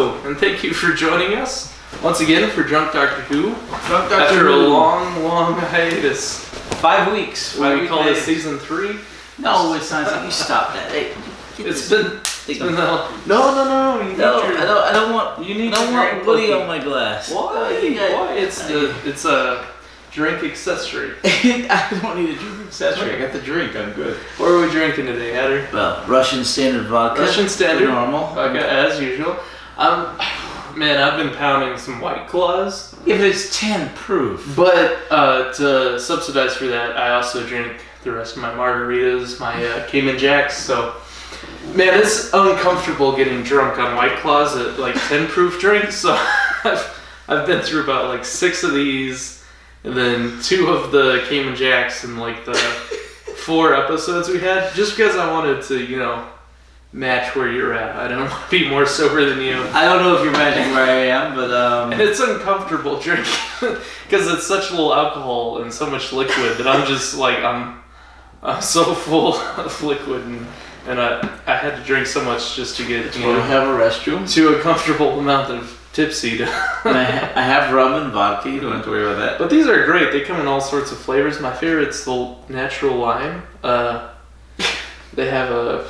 And thank you for joining us once again for Drunk Doctor Who. After a long hiatus. 5 weeks. We call this season 3. No, it's not. You stop that. Hey, It's been no. I don't want. You need I don't want Woody on my glass. Why? Why? It's a drink accessory. I don't need a drink accessory. I got the drink. I'm good. What are we drinking today, Hatter? Well, Russian standard vodka. Russian standard normal vodka, as usual. Man, I've been pounding some White Claws. Yeah, but it's 10 proof. But to subsidize for that, I also drink the rest of my margaritas, my Cayman Jacks. So, man, it's uncomfortable getting drunk on White Claws at like 10 proof drinks. So I've been through about like 6 of these, and then 2 of the Cayman Jacks in like the 4 episodes we had, just because I wanted to, match where you're at. I don't want to be more sober than you. I don't know if you're matching where I am, but And it's uncomfortable drinking because it's such little alcohol and so much liquid that I'm just like I'm so full of liquid and I had to drink so much just to get we have a restroom to a comfortable amount of tipsy. And I have rum and vodka. You don't have to worry about that. But these are great. They come in all sorts of flavors. My favorite's the natural lime. They have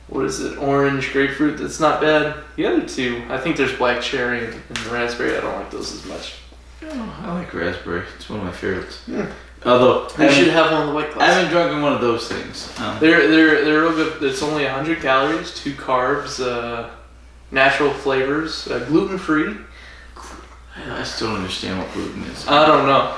what is it? Orange, grapefruit. That's not bad. The other 2, I think there's black cherry and raspberry. I don't like those as much. Oh, I like raspberry. It's one of my favorites. Yeah. Although you should have one of the White Claws. I haven't drunk in one of those things. They're real good. It's only 100 calories, 2 carbs, natural flavors, gluten free. I still don't understand what gluten is. I don't know.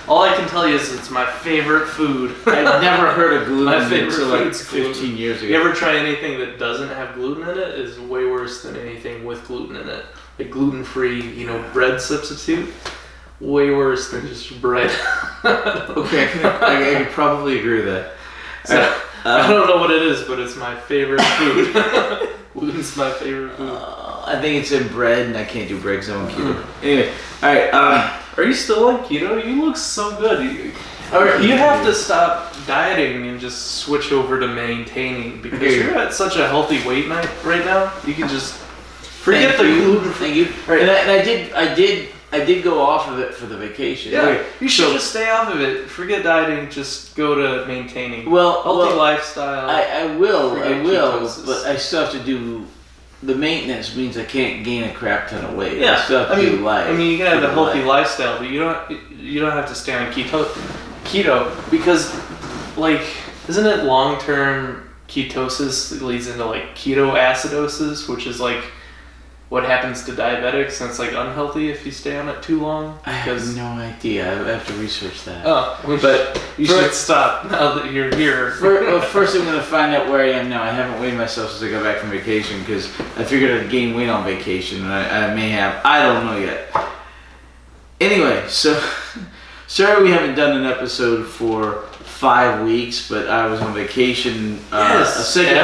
All I can tell you is it's my favorite food. I've never heard of gluten My favorite until like food's 15 gluten. years ago. You ever try anything that doesn't have gluten in it is way worse than anything with gluten in it. Like gluten-free, bread substitute, way worse than just bread. Okay, I can probably agree with that. So, I don't know what it is, but it's my favorite food. Gluten's my favorite food. I think it's in bread, and I can't do bread because I'm on keto. Anyway, all right. Are you still on keto? You look so good. You have to stop dieting and just switch over to maintaining because you're at such a healthy weight right now. You can just forget the gluten. Thank you. Right. And I did go off of it for the vacation. Yeah, okay. You should just stay off of it. Forget dieting. Just go to maintaining. Healthy lifestyle. I will, ketosis. but I still have to do. The maintenance means I can't gain a crap ton of weight. Yeah, I still have to do life. I mean, you can have a healthy lifestyle, but you don't have to stay on keto because, like, isn't it long-term ketosis that leads into like ketoacidosis, which is like what happens to diabetics, and it's like unhealthy if you stay on it too long. I have no idea. I have to research that. But you should stop now that you're here. First I'm going to find out where I am now. I haven't weighed myself since I got back from vacation because I figured I'd gain weight on vacation, and I may have. I don't know yet. Anyway, so sorry we haven't done an episode for 5 weeks, but I was on vacation. Second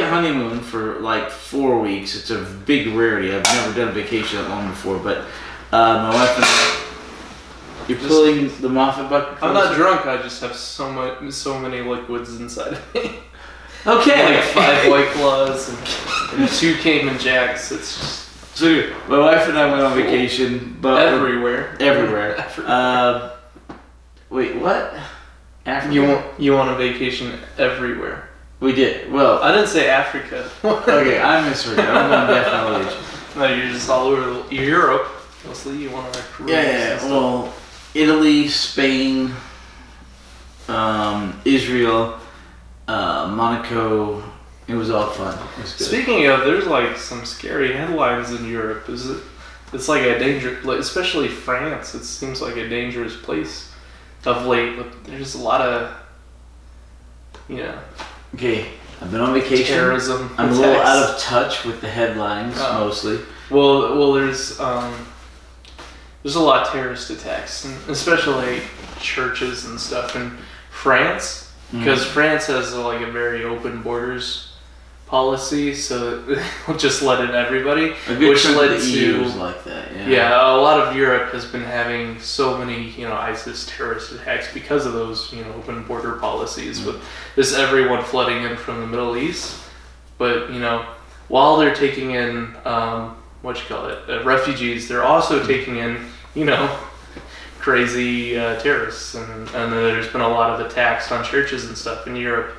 honeymoon for like 4 weeks. It's a big rarity. I've never done a vacation that long before, but my wife and I. You're pulling the Moffat bucket. I'm not drunk. I just have so many liquids inside of me. Okay. Like 5 White Claws and 2 Cayman Jacks. It's just. So my wife and I went on vacation, but everywhere. Wait, what? Africa? You want a vacation everywhere. We did. Well, I didn't say Africa. Okay, I misheard you. I'm going definitely. No, you're just all over Europe. Mostly you want to cruise. Yeah. Well, Italy, Spain, Israel, Monaco. It was all fun. It was good. Speaking of, there's like some scary headlines in Europe. It's like a danger, especially France. It seems like a dangerous place of late. But there's a lot of, Okay, I've been on vacation. Terrorism. I'm a little out of touch with the headlines mostly. Well, there's a lot of terrorist attacks, and especially churches and stuff in France, because France has a very open borders policy, so they'll just let in everybody, which led to EU like that. Yeah, a lot of Europe has been having so many ISIS terrorist attacks because of those open border policies with just everyone flooding in from the Middle East. but while they're taking in refugees, they're also taking in crazy terrorists, and there's been a lot of attacks on churches and stuff in Europe,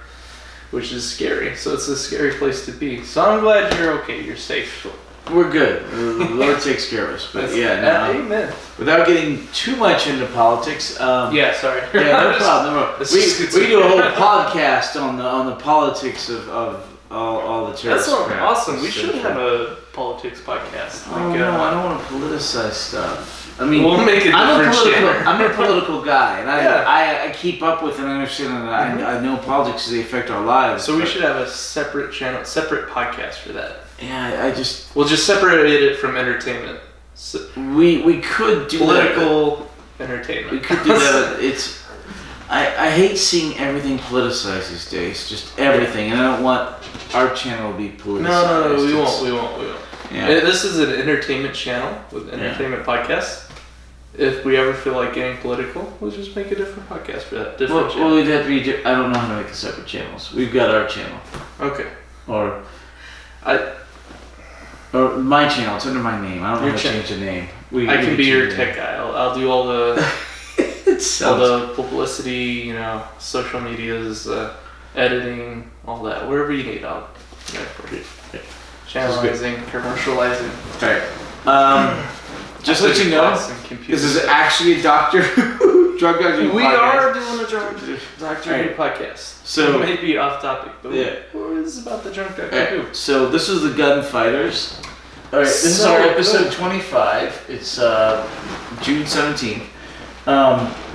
which is scary. So it's a scary place to be. So I'm glad you're okay. You're safe. We're good. The Lord takes care of us. But amen. Without getting too much into politics. Sorry. Yeah, no problem. We do a whole podcast on the politics of all the terrorist crap. That's awesome. We should have a politics podcast. I don't want to politicize stuff. I mean, we'll make it I'm a political guy, and I keep up with and understand, and I know politics, they affect our lives. So we should have a separate channel, separate podcast for that. Yeah, we'll just separate it from entertainment. So we could do political entertainment. We could do that. I hate seeing everything politicized these days, just everything, and I don't want our channel to be politicized. No, we won't. Yeah. This is an entertainment channel with entertainment podcasts. If we ever feel like getting political, we'll just make a different podcast for that. Well, we'd have to be. I don't know how to make the separate channels. We've got our channel. Okay. Or my channel. It's under my name. I don't know how to change the name. I can be your tech guy. I'll do all the all the publicity, social medias, editing, all that. Wherever you need, I'll do it for you. Channelizing, commercializing. Alright. Just let you know, this is actually a drug doctor. We are doing a drug doctor podcast. So it may be off topic, but this is about the drug doctor. So this is the Gunfighters. Alright, this is our episode 25. It's June 17th.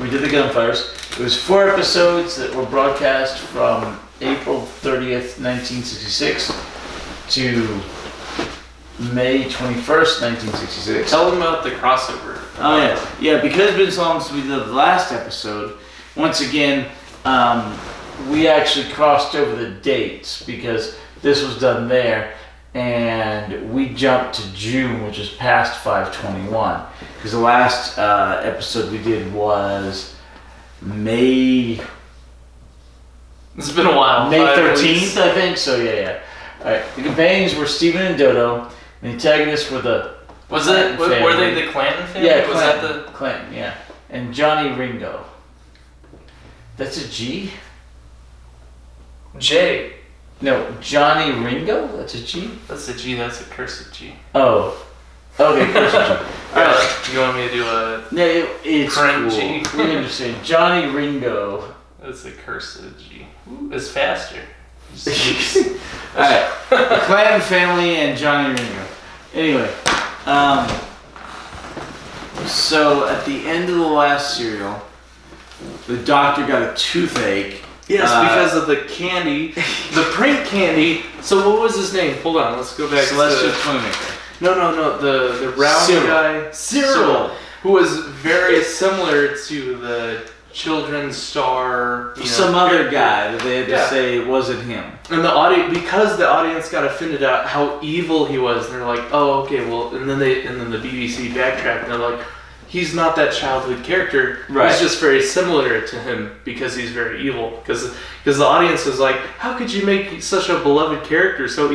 We did the Gunfighters. It was 4 episodes that were broadcast from April 30th, 1966 to May 21st, 1966. Tell them about the crossover. Oh yeah, because it's been so long since we did the last episode, once again, we actually crossed over the dates because this was done there, and we jumped to June, which is past 5/21, because the last episode we did was May... It's been a while. May 13th, I think, so yeah. Alright, the companions were Stephen and Dodo. The antagonists were the... Were they the Clanton family? Yeah, was Clanton. Clanton, yeah. And Johnny Ringo. That's a G? J. No, Johnny Ringo? That's a G? That's a G, that's a cursive G. Oh. Okay, cursive G. Alright. You want me to do a... No, it's cool. G? We understand. Johnny Ringo. That's a cursive G. Ooh, it's faster. Alright, the Clanton family and Johnny Ringo. Anyway, so at the end of the last serial, the doctor got a toothache. Yes, because of the candy, the prank candy. So what was his name? Hold on, let's go back. Celestial Toymaker. No, the round guy. Cyril. Who was very similar to the children's star, some other guy that they had to say it wasn't him. And the audience got offended at how evil he was. And they're like, oh, okay, well, and then the BBC backtracked and they're like, he's not that childhood character. Right. He's just very similar to him because he's very evil. Because the audience was like, how could you make such a beloved character so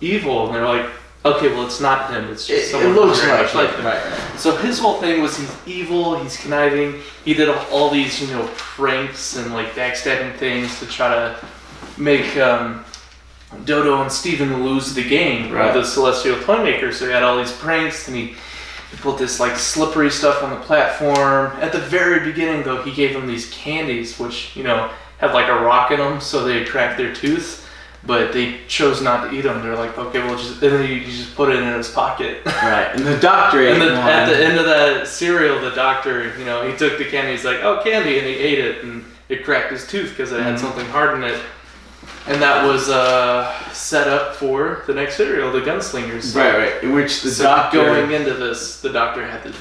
evil? And they're like, okay, well, it's not him. It's just someone it looks very much like him. Right. So his whole thing was he's evil, he's conniving. He did all these, pranks and like backstabbing things to try to make Dodo and Steven lose the game of the Celestial Toymaker. So he had all these pranks, and he put this like slippery stuff on the platform. At the very beginning, though, he gave them these candies, which had like a rock in them, so they cracked their tooth. But they chose not to eat them. They're like, okay, well, and then he just put it in his pocket. Right, and the doctor ate it. At the end of that cereal, the doctor, he took the candy. He's like, oh, candy, and he ate it, and it cracked his tooth because it had something hard in it. And that was set up for the next cereal, the Gunslingers. So, right. In which the doctor... going into this, the doctor had the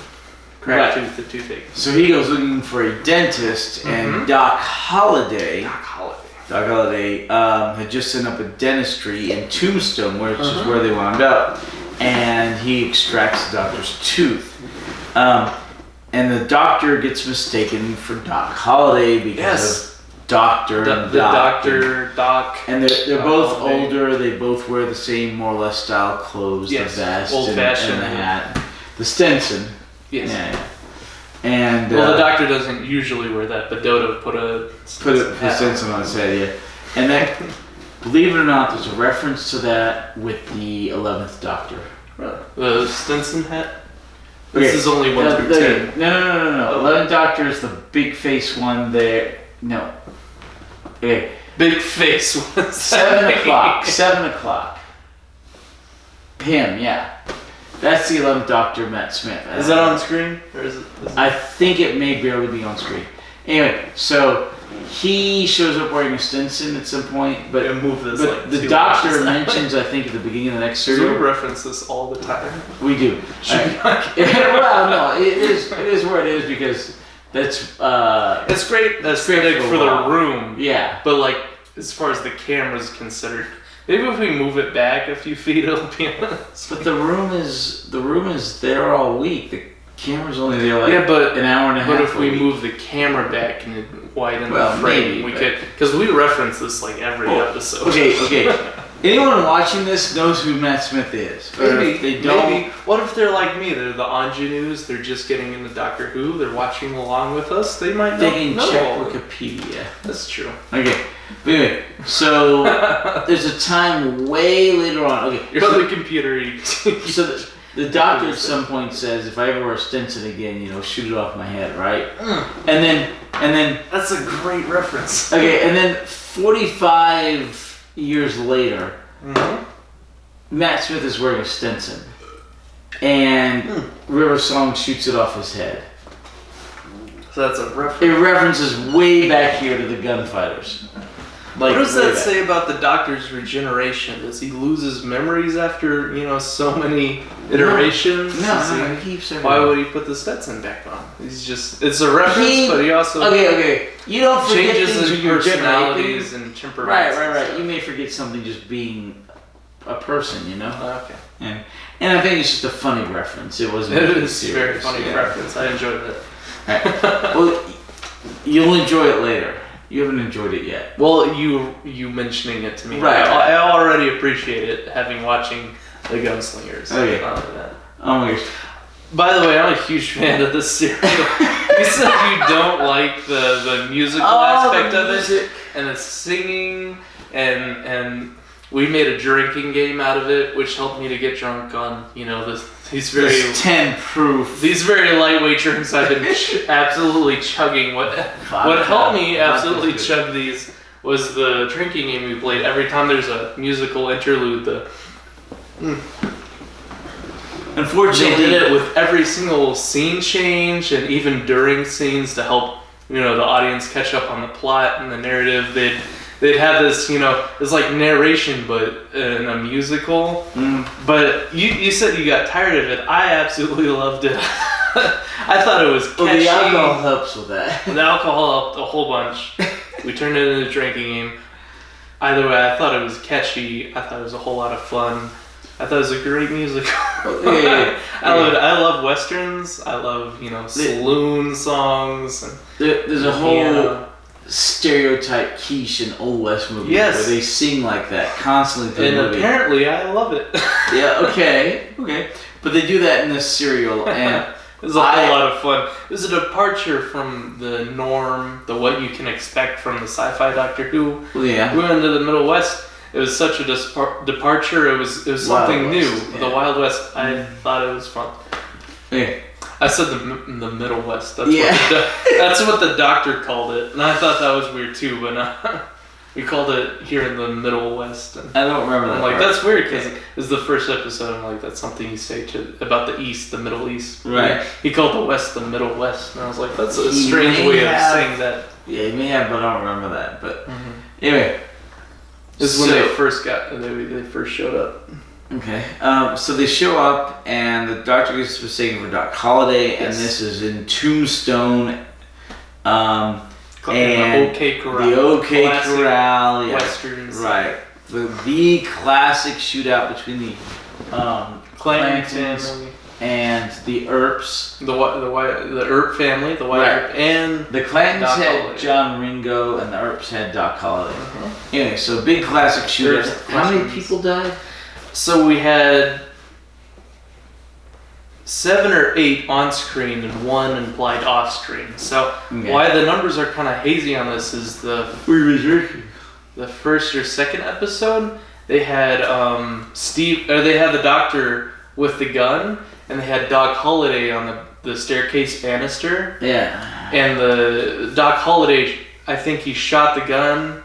cracked tooth, the toothache. So he goes looking for a dentist, and Doc Holliday had just set up a dentistry in Tombstone, which is where they wound up, and he extracts the doctor's tooth. And the doctor gets mistaken for Doc Holliday because doctor The and Doc. doctor, Doc. And they're both they- older. They both wear the same more or less style clothes. Yes, The vest old-fashioned. and the hat. The Stetson. Yes. Yeah. And Well, the doctor doesn't usually wear that, but Dodo put a Stetson on his head, yeah. And that, believe it or not, there's a reference to that with the 11th Doctor. The Stinson hat. This Okay. is only 1 through 10. No. 11th Doctor is the big face one there. No. Okay. Big face. 7 o'clock. 7 o'clock. Him, yeah. That's the 11th Doctor, Matt Smith. Is that on screen? Or is it? I think it may barely be on screen. Anyway, so he shows up wearing a Stinson at some point, but, move this, but like, the two doctor inches. mentions, I think, at the beginning of the next So we serial. reference this all the time. We do. Well, no, it is where it is because that's It's great aesthetic for the room. yeah. But like, as far as the camera's considered, maybe if we move it back a few feet, it'll be honest. But the room is there all week. The camera's only there like an hour and a half. But if a we week. move the camera back and widen Well, the frame, maybe, we but- could, because we reference this like every episode. Okay. Anyone watching this knows who Matt Smith is. Or Maybe if they don't. Maybe. What if they're like me? They're the ingenues. They're just getting into Doctor Who. They're watching along with us. They might They know. can check all of it. Wikipedia. That's true. Okay. But anyway, so there's a time way later on. Okay. You're on the computer. So the doctor at some point says, if I ever wear a Stinson again, shoot it off my head, right? And then That's a great reference. okay, and then 45 years later, Matt Smith is wearing a Stinson, and River Song shoots it off his head. So that's a reference. It references way back here to the Gunfighters. Like, What does way that back. say about the Doctor's regeneration? Does he lose his memories after, so many iterations? No, he keeps everything. Why would he put the Stetson back on? It's a reference, but he also Okay. You don't forget changes things his when you're personalities generating. and temperaments. Right. You may forget something just being a person, Okay. And I think it's just a funny reference. It wasn't. It really is a serious. very funny Yeah. reference. I enjoyed it. Right. Well, you'll enjoy it later. You haven't enjoyed it yet. Well, you mentioning it to me, Right. I already appreciate it, having watching the Gunslingers. Okay. Not only that. Oh my gosh. By the way, I'm a huge fan of this series. You said you don't like the musical aspect of it, and the singing, and we made a drinking game out of it, which helped me to get drunk on these very 10 proof. these very lightweight drinks I've been absolutely chugging. What helped me absolutely chug these was the drinking game we played. Every time there's a musical interlude, Unfortunately, they did it with every single scene change, and even during scenes to help the audience catch up on the plot and the narrative. They'd have this it's like narration, but in a musical. But you said you got tired of it. I absolutely loved it. I thought it was catchy. Well, the alcohol helps with that. The alcohol helped a whole bunch. We turned it into a drinking game. Either way, I thought it was catchy. I thought it was a whole lot of fun. I thought it was a great musical. Yeah. I love westerns. I love saloon songs. And There's a whole piano. stereotype quiche in Old West movies Yes. where they sing like that constantly through And the movie. apparently, I love it. Yeah, okay. But they do that in this serial, and It was a whole lot of fun. It was a departure from the norm, what you can expect from the sci-fi Doctor Who. yeah. We went into the Middle West. It was such a departure. It was something Wild new. West, yeah. The Wild West. I thought it was fun. Yeah. I said the Middle West. That's Yeah. that's what the Doctor called it, and I thought that was weird too. But we called it here in the Middle West. And I don't remember that. I'm like, part. that's weird because it's the first episode. I'm like, that's something you say about the East, the Middle East. Right. He called the West the Middle West, and I was like, that's a He strange may way of have- saying that. Yeah, you may have, but I don't remember that. But anyway. This is when they first they first showed up. Okay. So they show up, and the Doctor gets mistaken for Doc Holliday, and Yes. this is in Tombstone. And the OK Corral. The OK Classic Corral, yeah. Westerns. Right. The classic shootout between the Clan Clantons family. and the Earps. The Earp family, the White Earp, and the Clantons Doc had Holliday. John Ringo, and the Earps had Doc Holliday. Anyway, so big classic shooters. How many people died? So we had 7 or 8 on screen and 1 implied off screen. So why the numbers are kind of hazy on this is the first or second episode they had they had the doctor with the gun, and they had Doc Holliday on the staircase banister. Yeah. And the Doc Holliday, I think he shot the gun,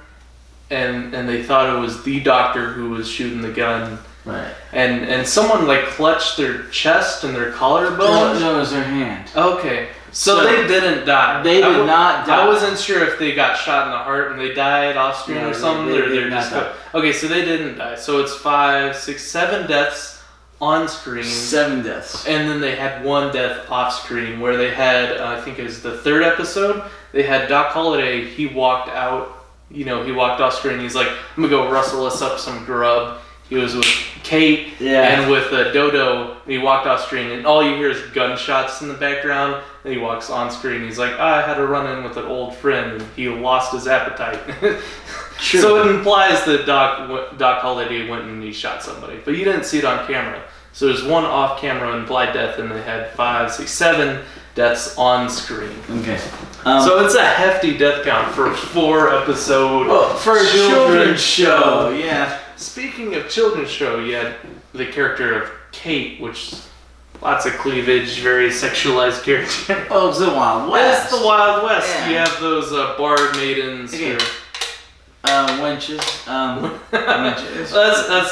and they thought it was the doctor who was shooting the gun. Right. And someone like clutched their chest and their collarbone. No, it was their hand. Okay. So they didn't die. They did not die. I wasn't sure if they got shot in the heart and they died off screen or something, or they're just okay. So they didn't die. So it's 5, 6, 7 deaths on screen. 7 deaths. And then they had 1 death off screen, where they had I think it was the 3rd episode. They had Doc Holliday. He walked out. He walked off screen. He's like, I'm gonna go rustle us up some grub. He was with Kate and with Dodo, and he walked off screen, and all you hear is gunshots in the background, and he walks on screen. He's like, I had a run-in with an old friend, and he lost his appetite. True. So it implies that Doc Holliday went and he shot somebody, but you didn't see it on camera. So there's 1 off-camera implied death, and they had 5, 6, 7 deaths on screen. Okay. So it's a hefty death count for a 4-episode for a children's show. Yeah. Speaking of children's show, you had the character of Kate, which lots of cleavage, very sexualized character. Oh, it's the Wild West. It's the Wild West. Yeah. You have those bard maidens. Okay. Wenches. Wenches.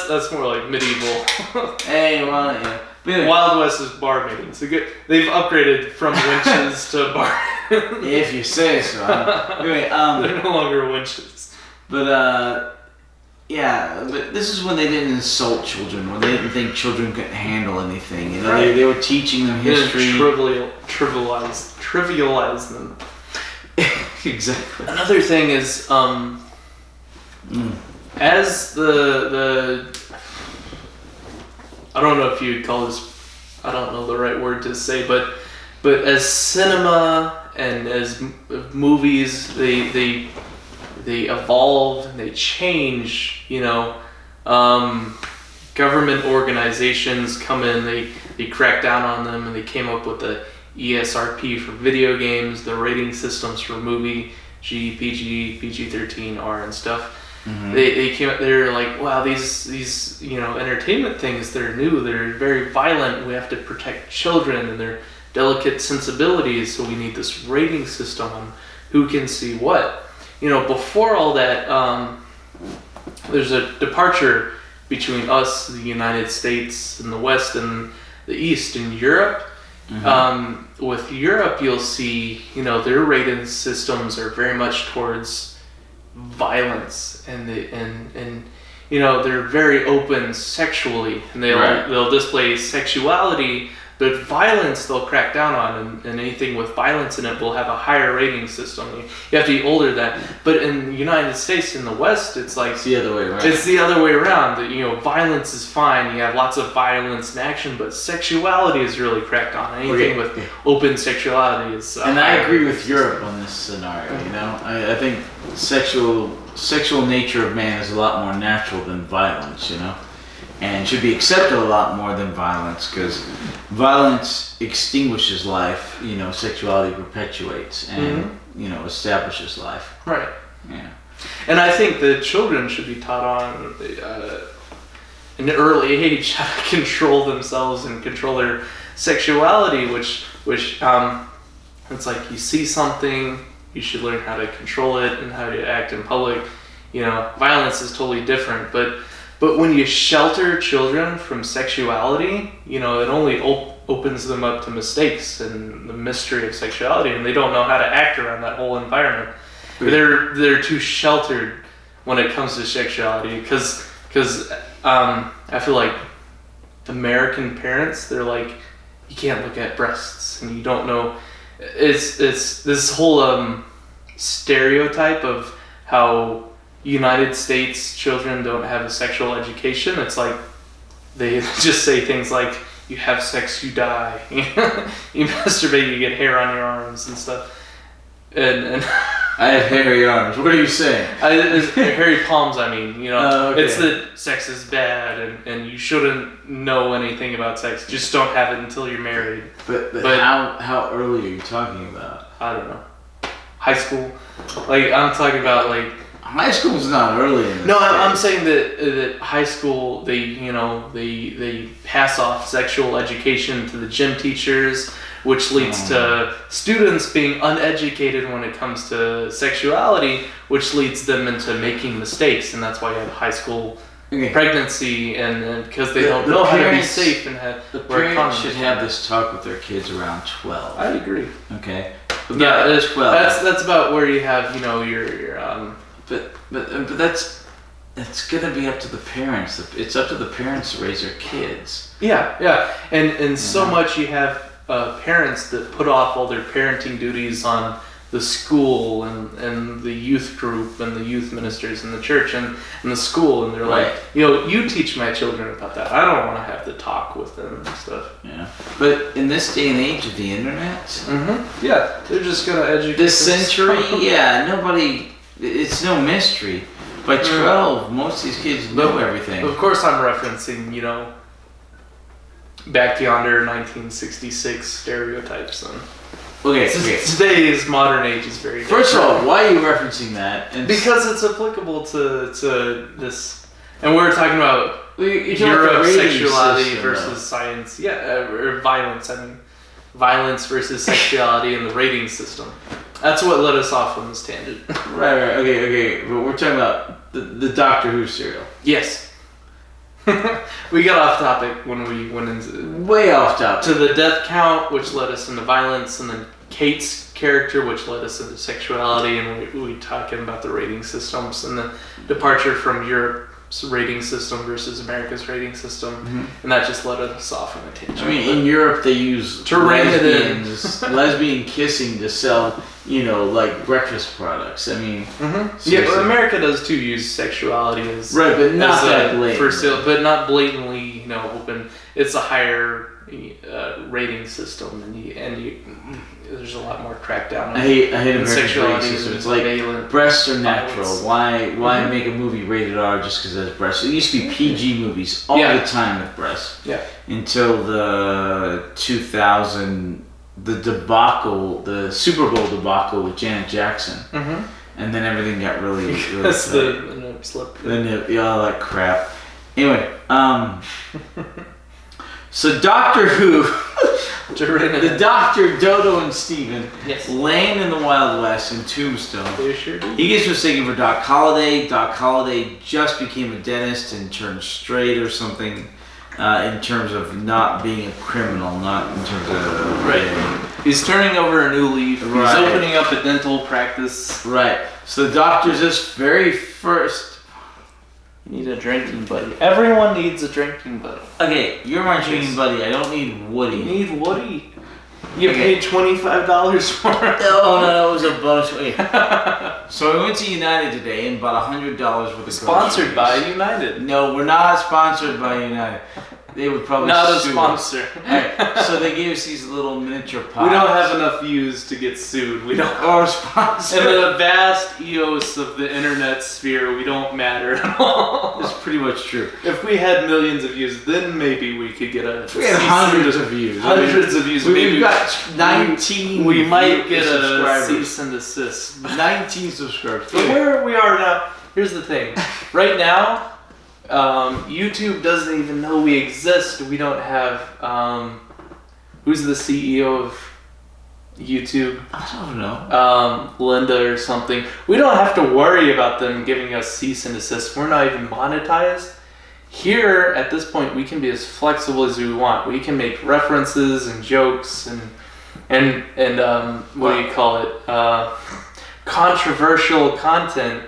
That's more like medieval. Hey, well, yeah. Anyway. Wild West is bard maidens. They've upgraded from wenches to bard. If you say so. Anyway, they're no longer wenches. But yeah, but this is when they didn't insult children, when they didn't think children could handle anything. Right. They were teaching them history. Trivialize them. Exactly. Another thing is, as the I don't know if you would call this, I don't know the right word to say, but as cinema and as movies, they evolve and they change. Government organizations come in, they crack down on them, and they came up with the ESRP for video games, the rating systems for movie, G, PG, PG-13, R, and stuff. Mm-hmm. They're like, wow, these entertainment things, they're new, they're very violent, we have to protect children and their delicate sensibilities, so we need this rating system on who can see what. Before all that, there's a departure between us, the United States, and the West, and the East, and Europe. Mm-hmm. With Europe, you'll see, their rating systems are very much towards violence, and they're very open sexually, and they'll display sexuality, but violence they'll crack down on, and anything with violence in it will have a higher rating system. You have to be older than that. But in the United States, in the West, it's like... It's the other way around. It's the other way around. Violence is fine. You have lots of violence and action, but sexuality is really cracked on. Anything with open sexuality is... and I agree with Europe on this scenario, I think sexual nature of man is a lot more natural than violence, and should be accepted a lot more than violence, because violence extinguishes life, sexuality perpetuates and establishes life. Right. Yeah. And I think that children should be taught on an early age how to control themselves and control their sexuality, which it's like you see something, you should learn how to control it and how to act in public. Violence is totally different, but when you shelter children from sexuality, it only opens them up to mistakes and the mystery of sexuality, and they don't know how to act around that whole environment. They're too sheltered when it comes to sexuality, because I feel like American parents, they're like, you can't look at breasts, and you don't know. It's this whole stereotype of how United States children don't have a sexual education. It's like they just say things like, you have sex, you die. You masturbate, you get hair on your arms and stuff. And I have hairy arms. What are you saying? Hairy palms, I mean. You know, okay. It's that sex is bad and you shouldn't know anything about sex. Just don't have it until you're married. But how early are you talking about? I don't know. High school. Like, I'm talking about, like... High school's not early in this No, I'm saying that high school, they pass off sexual education to the gym teachers, which leads to students being uneducated when it comes to sexuality, which leads them into making mistakes, and that's why you have high school pregnancy, and because they don't know how to be safe and have... The parents should have this talk with their kids around 12. I agree. Okay? About 12. That's about where you have, you know, your But that's gonna be up to the parents. It's up to the parents to raise their kids. Yeah, and so much you have parents that put off all their parenting duties on the school and the youth group and the youth ministers in the church and the school, and they're like, you know, you teach my children about that. I don't want to have to talk with them and stuff. Yeah, but in this day and age of the internet, yeah, they're just gonna educate. This century, nobody. It's no mystery. By 12, most of these kids know everything. Of course, I'm referencing, you know, back yonder 1966 stereotypes. And today's modern age is very different. First of all, why are you referencing that? Because it's applicable to this. And we're talking about Europe's sexuality versus science. Yeah, or violence. I mean, violence versus sexuality and the rating system. That's what led us off on this tangent. Right. Okay. But we're talking about the Doctor Who serial. Yes. We got off topic when we went into... Way off topic. To the death count, which led us into violence, and then Kate's character, which led us into sexuality, and we talking about the rating systems, and the departure from Europe's rating system versus America's rating system, and that just led us off on a tangent. I mean, in Europe they use lesbian kissing to sell, you know, like breakfast products. I mean, yeah, but America does too use sexuality as but not that blatant. For sale, but not blatantly, you know, open. It's a higher rating system, and there's a lot more crackdown on I hate American sexuality. Rating system. It's like breasts are natural. Why make a movie rated R just because it has breasts? It used to be PG movies all the time with breasts. Yeah. Until the 2000, the debacle, the Super Bowl debacle with Janet Jackson, and then everything got really. That's the nip slip. The nip, all that crap. Anyway, so Doctor Who, the Doctor, Dodo, and Steven land in the Wild West in Tombstone. They sure do. He gets mistaken for Doc Holliday. Doc Holliday just became a dentist and turned straight or something in terms of not being a criminal, not in terms of... He's turning over a new leaf. He's opening up a dental practice. Right. So the Doctor's this very first... You need a drinking buddy. Everyone needs a drinking buddy. Okay, you're my drinking buddy. I don't need Woody. You need Woody. You paid $25 for it. No, it was a bonus. Okay. So I went to United today and bought $100 worth of groceries. Sponsored by United. No, we're not sponsored by United. They would probably not a sponsor. Right. So they gave us these little miniature pots. We don't have enough views to get sued. We don't. Or sponsored. In the vast eos of the internet sphere, we don't matter at all. That's pretty much true. If we had millions of views, then maybe we could get a. We had hundreds of views. Hundreds of views. We've got 19. We might get a cease and desist. 19 subscribers. But where we are now, here's the thing. Right now, YouTube doesn't even know we exist. We don't have who's the CEO of YouTube? I don't know. Linda or something. We don't have to worry about them giving us cease and desist. We're not even monetized. Here, at this point, we can be as flexible as we want. We can make references and jokes and what do you call it? Controversial content.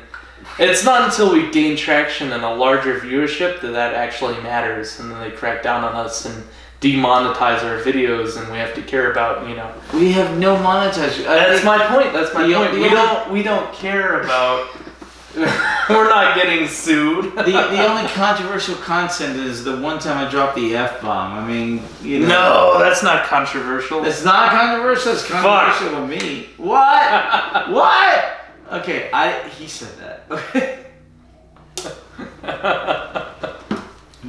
It's not until we gain traction and a larger viewership that actually matters, and then they crack down on us and demonetize our videos, and we have to care about, you know. We have no monetization. That's my point. We don't care about. We're not getting sued. The only controversial content is the one time I dropped the F-bomb. I mean, you know. No, that's not controversial. It's not controversial. It's controversial to me. What? What? Okay, he said that. Okay.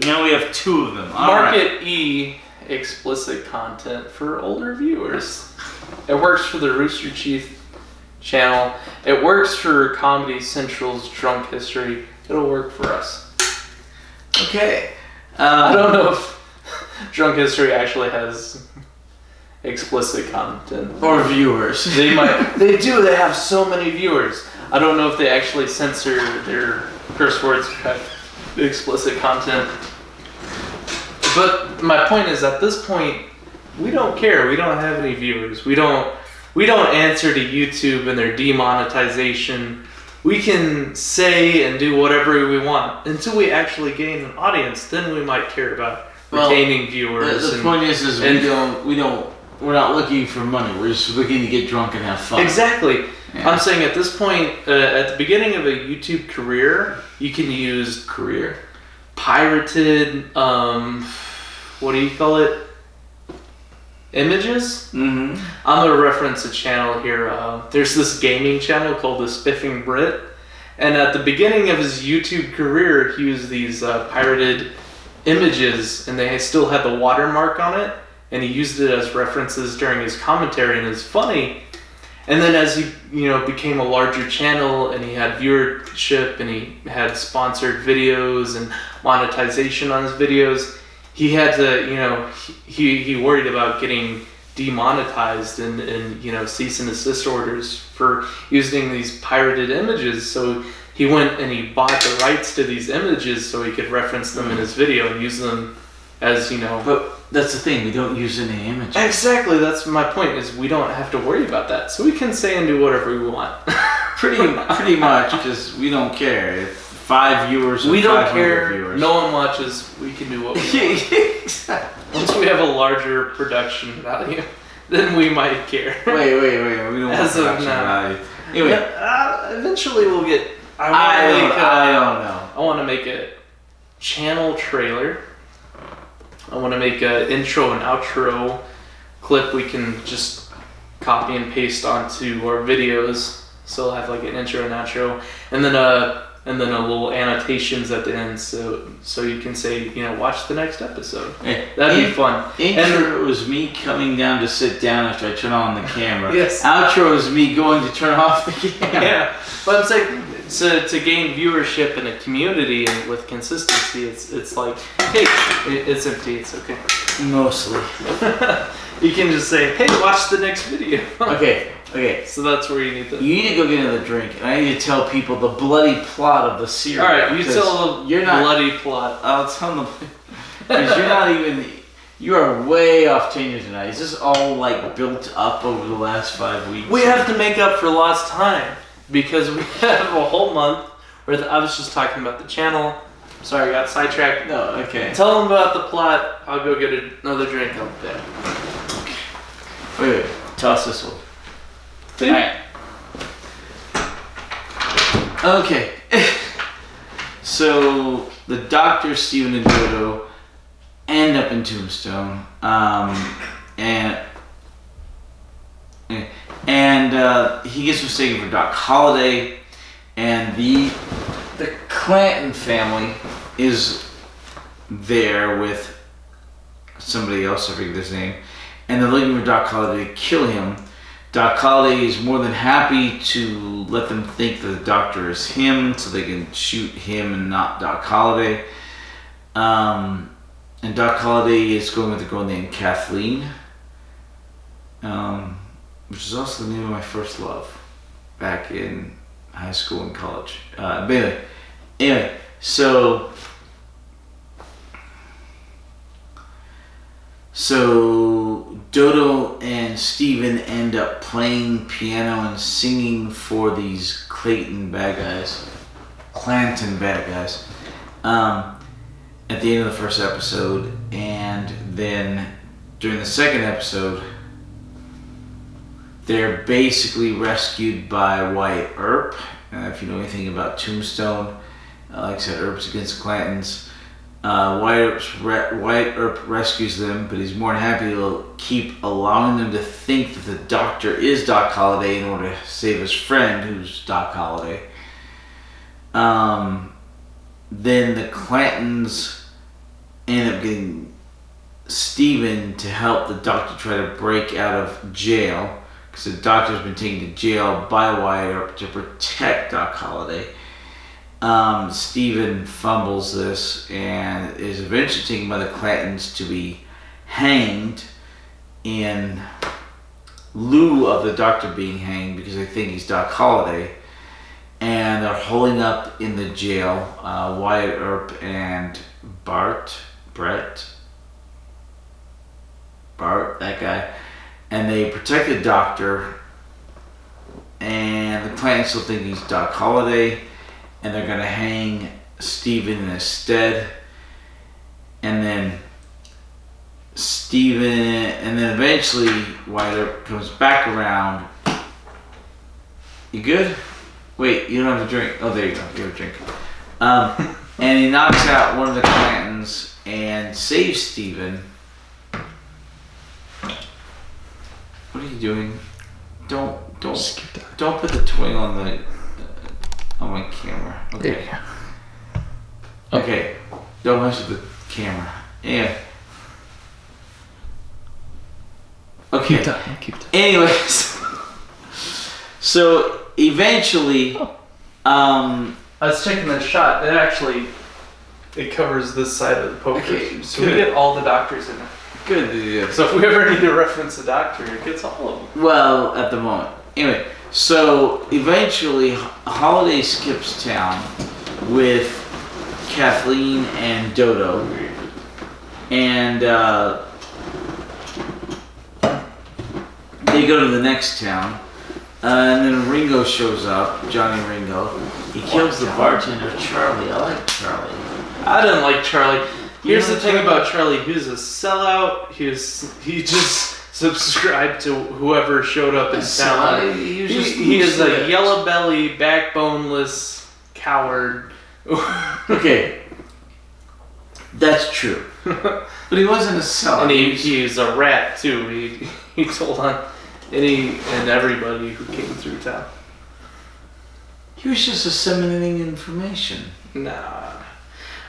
Now we have 2 of them. All Market right. E, explicit content for older viewers. It works for the Rooster Teeth channel. It works for Comedy Central's Drunk History. It'll work for us. Okay. I don't know if Drunk History actually has explicit content. Or viewers. They might. They do. They have so many viewers. I don't know if they actually censor their curse words or have explicit content. But my point is, at this point, we don't care. We don't have any viewers. We don't answer to YouTube and their demonetization. We can say and do whatever we want until we actually gain an audience. Then we might care about retaining viewers. The point is we're not looking for money. We're just looking to get drunk and have fun. Exactly. Yeah. I'm saying at this point, at the beginning of a YouTube career, you can use pirated, what do you call it? Images? Mm-hmm. I'm going to reference a channel here. There's this gaming channel called The Spiffing Brit. And at the beginning of his YouTube career, he used these pirated images, and they still had the watermark on it. And he used it as references during his commentary, and it's funny. And then as he, became a larger channel, and he had viewership, and he had sponsored videos and monetization on his videos, he had to, he worried about getting demonetized and cease and desist orders for using these pirated images. So he went and he bought the rights to these images so he could reference them in his video and use them as, But that's the thing, we don't use any images. Exactly, that's my point, is we don't have to worry about that. So we can say and do whatever we want. Pretty much, because we don't care. If 5 viewers or we don't 500 care, viewers. no one watches, we can do what we want. Exactly. Once we have a larger production value, then we might care. Wait, we don't want As of production now. value. Anyway, Eventually we'll get... I don't know. I want to make a channel trailer. I want to make an intro and outro clip we can just copy and paste onto our videos. So we'll have like an intro and outro, and then a little annotations at the end, so you can say, watch the next episode. Yeah. That'd be fun. Intro was me coming down to sit down after I turn on the camera. Yes. Outro is me going to turn off the camera. Yeah, but I'm saying to gain viewership in a community and with consistency, it's like, hey, it's empty, it's okay. Mostly. You can just say, hey, watch the next video. Okay. So that's where you need to... You need to go get another drink, and I need to tell people the bloody plot of the series. Alright, you tell the bloody plot. I'll tell them, because you're not even... You are way off tangent tonight. Is this all, built up over the last 5 weeks? We have to make up for lost time, because we have a whole month where I was just talking about the channel. Sorry, I got sidetracked. No, okay. Tell them about the plot. I'll go get another drink out there. Wait. Toss this one. Alright. Okay. So, the Dr. Steven and Dodo end up in Tombstone. And he gets mistaken for Doc Holliday. And the Clanton family is there with somebody else, I forget his name. And they're looking for Doc Holliday to kill him. Doc Holliday is more than happy to let them think that the doctor is him so they can shoot him and not Doc Holliday. And Doc Holliday is going with a girl named Kathleen, which is also the name of my first love back in high school and college. But anyway, so Dodo and Steven end up playing piano and singing for these Clanton bad guys. At the end of the first episode, and then during the second episode, they're basically rescued by Wyatt Earp if you know anything about Tombstone, like I said, Earp's against the Clantons. Wyatt Earp rescues them, but he's more than happy to keep allowing them to think that the Doctor is Doc Holliday in order to save his friend, who's Doc Holliday. Then the Clantons end up getting Stephen to help the Doctor try to break out of jail, because the Doctor's been taken to jail by Wyatt Earp to protect Doc Holliday. Stephen fumbles this and is eventually taken by the Clantons to be hanged in lieu of the Doctor being hanged, because they think he's Doc Holliday. And they're holding up in the jail Wyatt Earp and Bart, that guy. And they protect the Doctor. And the Clantons still think he's Doc Holliday. And they're going to hang Stephen in his stead. And then eventually Wyatt Earp comes back around. You good? Wait, you don't have a drink. Oh, there you go. You have a drink. And he knocks out one of the Clantons and saves Stephen. What are you doing? Don't put the twing on my camera. Okay. Okay. Don't mess with the camera. Yeah. Okay. Keep talking. Anyways. So eventually, I was checking the shot. It covers this side of the poker. Okay, so we get all the Doctors in it. Good. Yeah. So if we ever need to reference a Doctor, it gets all of them. Well, at the moment. Anyway, so eventually Holiday skips town with Kathleen and Dodo. And they go to the next town. And then Ringo shows up, Johnny Ringo. He kills the bartender, Charlie. I like Charlie. I didn't like Charlie. Here's the thing about Charlie. He was a sellout. He just subscribed to whoever showed up in town. He is a yellow belly, backboneless coward. Okay. That's true. But he wasn't a sellout. And he's a rat too. He told on any and everybody who came through town. He was just disseminating information. Nah.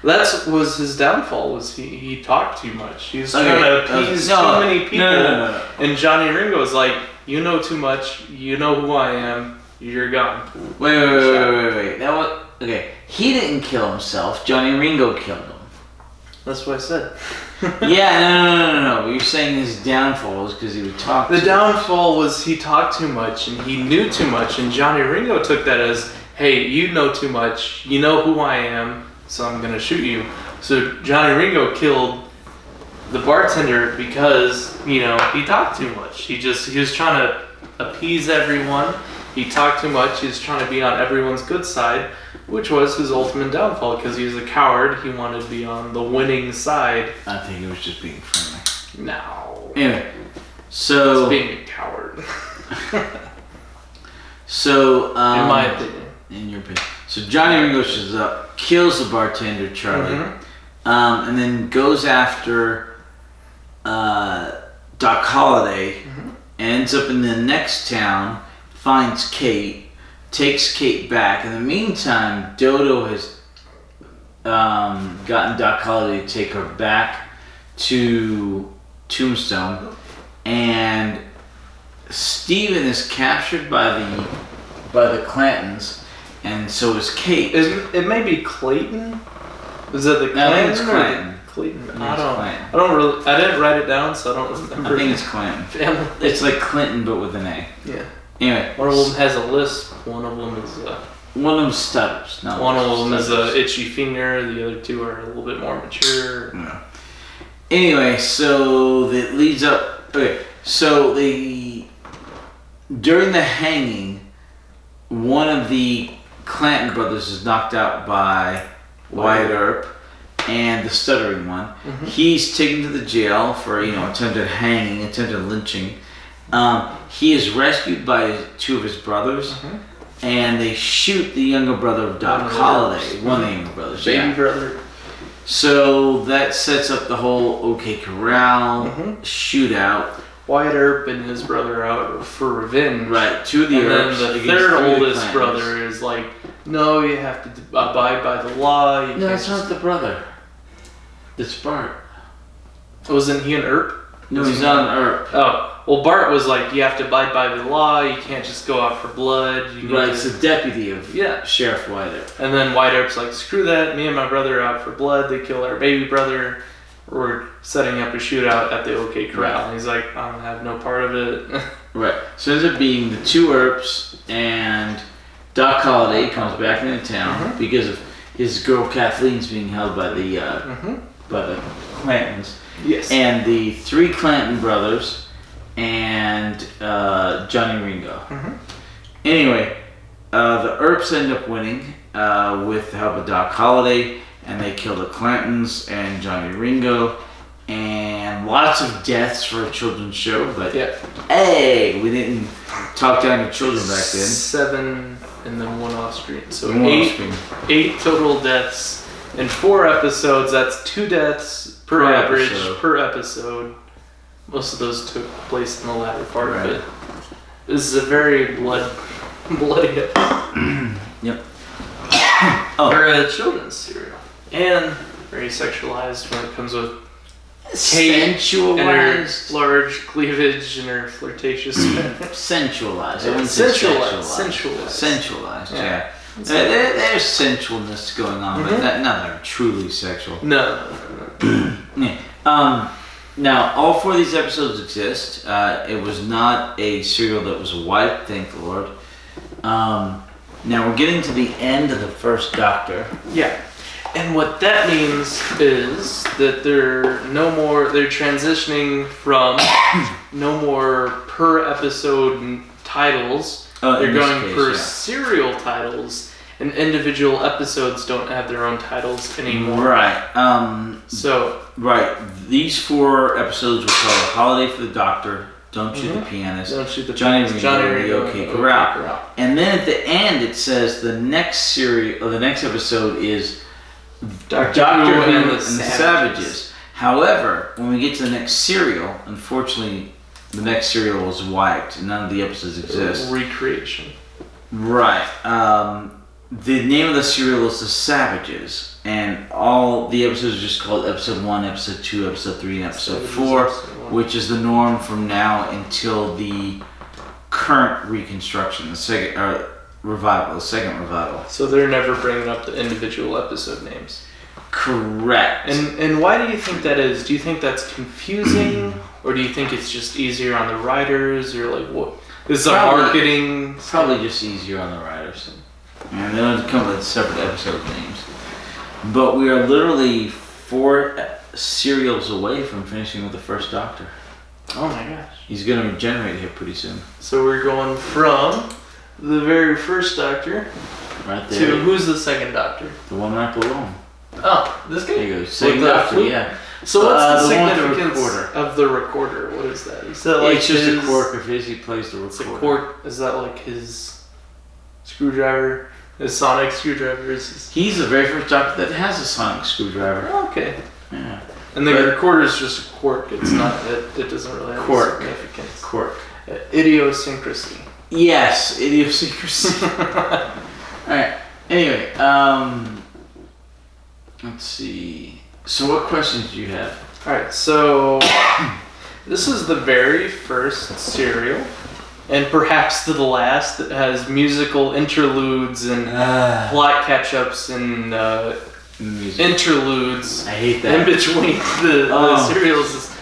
That was his downfall, was he talked too much. He was trying to appease too many people. No. And Johnny Ringo was like, you know too much, you know who I am, you're gone. Wait. That was, okay, he didn't kill himself, Johnny Ringo killed him. That's what I said. Yeah, no. You're saying his downfall was because he would talk The downfall was he talked too much and he knew too much, and Johnny Ringo took that as, hey, you know too much, you know who I am, so I'm gonna shoot you. So Johnny Ringo killed the bartender because, he talked too much. He was trying to appease everyone. He talked too much. He was trying to be on everyone's good side, which was his ultimate downfall because he was a coward. He wanted to be on the winning side. I think he was just being friendly. No. Anyway, so... It's being a coward. So, in my opinion. In your opinion. So Johnny Ringo shows up, kills the bartender, Charlie, and then goes after Doc Holliday, ends up in the next town, finds Kate, takes Kate back. In the meantime, Dodo has gotten Doc Holliday to take her back to Tombstone, and Stephen is captured by the Clantons, and so is Kate. It may be Clayton. Is it the Clanton? I think it's Clanton. Clayton. I I didn't write it down, so I don't remember. I think it's Clanton. Family. It's like Clinton, but with an A. Yeah. Anyway, One of them has a lisp. One of them is one of them stutters. No, one of them is a itchy finger. The other two are a little bit more mature. No. Anyway, so that leads up. Okay, so during the hanging, one of the Clanton brothers is knocked out by Wyatt Earp, and the stuttering one. He's taken to the jail for attempted hanging, attempted lynching. He is rescued by two of his brothers. and they shoot the younger brother of Doc Holliday. One of the younger brothers. Baby brother. So that sets up the whole OK Corral shootout. Wyatt Earp and his brother out for revenge. Right, two of the Earps. And then the third oldest brother is like, no, you have to abide by the law. No, that's not the brother. It's Bart. Wasn't he an Earp? No, he's not an Earp. Oh. Well, Bart was like, you have to abide by the law. You can't just go out for blood. It's the deputy of Sheriff Wyatt Earp. And then Wyatt Earp's like, screw that. Me and my brother are out for blood. They kill our baby brother. We're setting up a shootout at the OK Corral. Right. And he's like, I don't have no part of it. Right. So it ends up being the two Earps, and Doc Holliday comes back into town because of his girl Kathleen's being held by the Clantons. Yes. And the three Clanton brothers and Johnny Ringo. Anyway, the Earps end up winning with the help of Doc Holliday, and they kill the Clantons and Johnny Ringo, and lots of deaths for a children's show. But hey, we didn't talk down to children back then. 7 and then 1 off screen. So 8 total deaths in 4 episodes. That's 2 deaths per average per episode. Most of those took place in the latter part of it. This is a very bloody episode. Yep. Or a children's serial. And very sexualized when it comes with Kate and her large cleavage and her flirtatious sensualized. Sensualized. Yeah. There's sensualness going on, but not truly sexual. No. Now, all 4 of these episodes exist. It was not a serial that was wiped, thank the Lord. Now we're getting to the end of the first Doctor. Yeah. And what that means is that they're transitioning from no more per episode titles. They're going per serial titles, and individual episodes don't have their own titles anymore. Right. Right. These 4 episodes were called Holiday for the Doctor, Don't Shoot the Pianist, Don't Shoot the Johnny Ringo, and the OK Corral. And then at the end it says the next episode is Doctor Who and the Savages. However, when we get to the next serial, unfortunately, the next serial was wiped. None of the episodes exist. Recreation. Right. The name of the serial is The Savages, and all the episodes are just called Episode 1, Episode 2, Episode 3, and Episode 4, which is the norm from now until the current reconstruction, the second revival. So they're never bringing up the individual episode names. Correct. And why do you think that is? Do you think that's confusing, or do you think it's just easier on the writers, or like what? Is the marketing probably just easier on the writers? And they don't come with separate episode names. But we are literally 4 serials away from finishing with the first Doctor. Oh my gosh. He's going to regenerate here pretty soon. So we're going from the very first Doctor right there to who's the second Doctor? The one right below him. Oh, this guy? There you go. Second Doctor, yeah. So what's the significance of the recorder? What is that? Is that like it's just a quirk of his. He plays the recorder. It's a quirk. Is that like his screwdriver? His sonic screwdriver? He's the very first Doctor that has a sonic screwdriver. Oh, okay. Yeah. And the recorder is just a quirk. It's not. It doesn't really have significance. Quirk. Idiosyncrasy. Yes, idiosyncrasy. All right. Anyway, let's see. So, what questions do you have? All right. So, this is the very first serial, and perhaps the last that has musical interludes and plot catch-ups and interludes. I hate that. In between the serials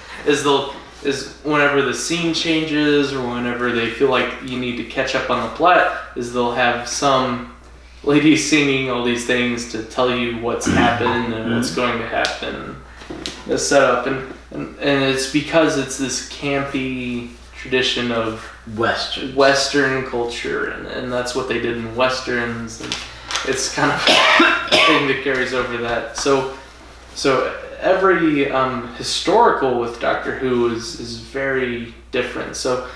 is whenever the scene changes or whenever they feel like you need to catch up on the plot, is they'll have some lady singing all these things to tell you what's happened and what's going to happen. The setup and it's because it's this campy tradition of Western culture, and that's what they did in Westerns, and it's kind of a thing that carries over that. So every historical with Doctor Who is very different. So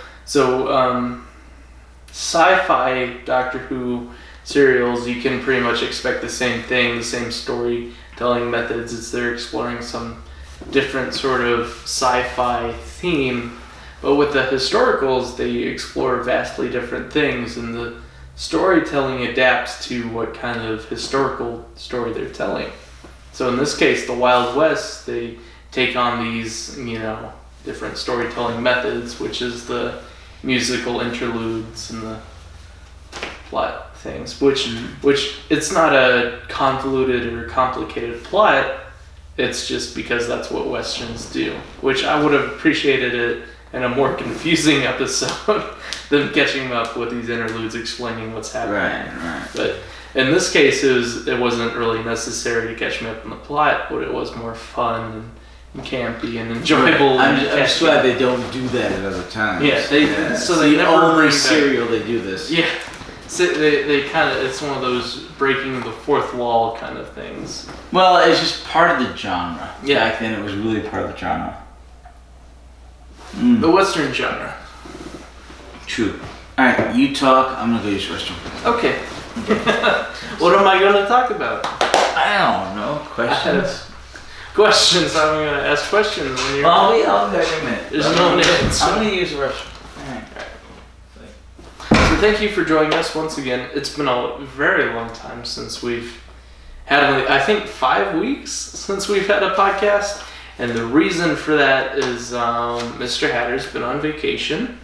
sci-fi Doctor Who serials, you can pretty much expect the same thing, the same storytelling methods. It's they're exploring some different sort of sci-fi theme. But with the historicals, they explore vastly different things, and the storytelling adapts to what kind of historical story they're telling. So in this case, the Wild West, they take on these, different storytelling methods, which is the musical interludes and the plot things, which it's not a convoluted or complicated plot. It's just because that's what Westerns do, which I would have appreciated it in a more confusing episode than catching up with these interludes explaining what's happening. Right. But in this case, it wasn't really necessary to catch me up in the plot, but it was more fun and campy and enjoyable. I'm just glad they don't do that at other times. Yeah, they never only bring serial they do this. Yeah, so they kind of, it's one of those breaking the fourth wall kind of things. Well, it's just part of the genre. Yeah. Back then, it was really part of the genre. The Western genre. True. All right, you talk. I'm gonna go use the restroom. Okay. What am I going to talk about? I don't know. Questions. Questions. I'm going to ask questions when you're. I'll be out there in a minute. There's no answer. I'm gonna use the restroom. All right. So thank you for joining us once again. It's been a very long time since we've had, I think, 5 weeks since we've had a podcast. And the reason for that is Mr. Hatter's been on vacation.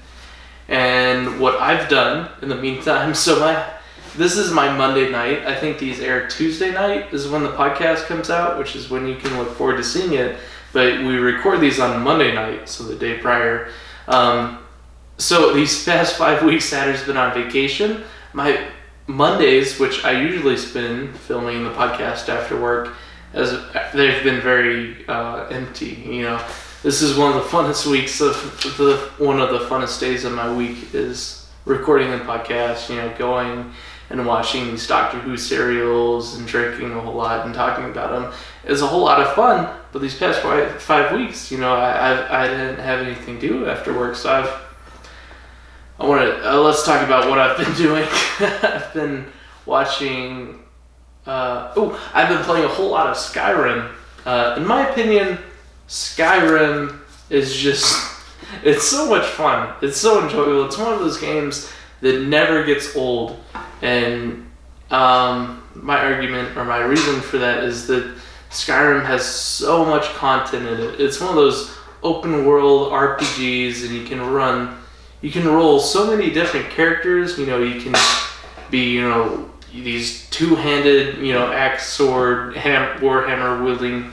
And what I've done in the meantime, this is my Monday night. I think these air Tuesday night is when the podcast comes out, which is when you can look forward to seeing it. But we record these on Monday night, so the day prior. So these past 5 weeks, Hatter's been on vacation. My Mondays, which I usually spend filming the podcast after work, as they've been very empty. This is one of the funnest weeks one of the funnest days of my week is recording the podcast. Going and watching these Doctor Who serials and drinking a whole lot and talking about them is a whole lot of fun. But these past 5 weeks, I didn't have anything to do after work, so let's talk about what I've been doing. I've been watching. I've been playing a whole lot of Skyrim. In my opinion, Skyrim is it's so much fun. It's so enjoyable. It's one of those games that never gets old. And my argument or my reason for that is that Skyrim has so much content in it. It's one of those open world RPGs, and you can roll so many different characters. You can be, these two-handed, axe, sword, warhammer wielding,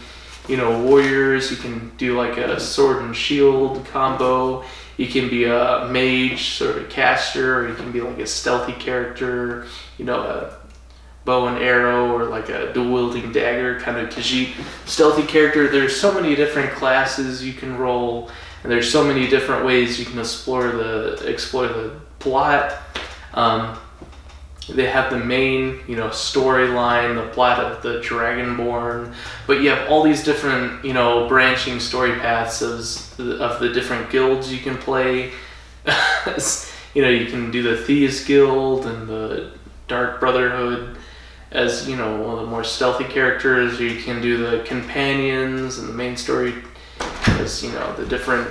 warriors. You can do like a sword and shield combo. You can be a mage, sort of caster, or you can be like a stealthy character, a bow and arrow, or like a dual-wielding dagger, kind of Khajiit stealthy character. There's so many different classes you can roll, and there's so many different ways you can explore the plot. They have the main, storyline, the plot of the Dragonborn, but you have all these different, branching story paths of the different guilds you can play. You can do the Thieves Guild and the Dark Brotherhood as, one of the more stealthy characters. Or you can do the Companions and the main story as, the different,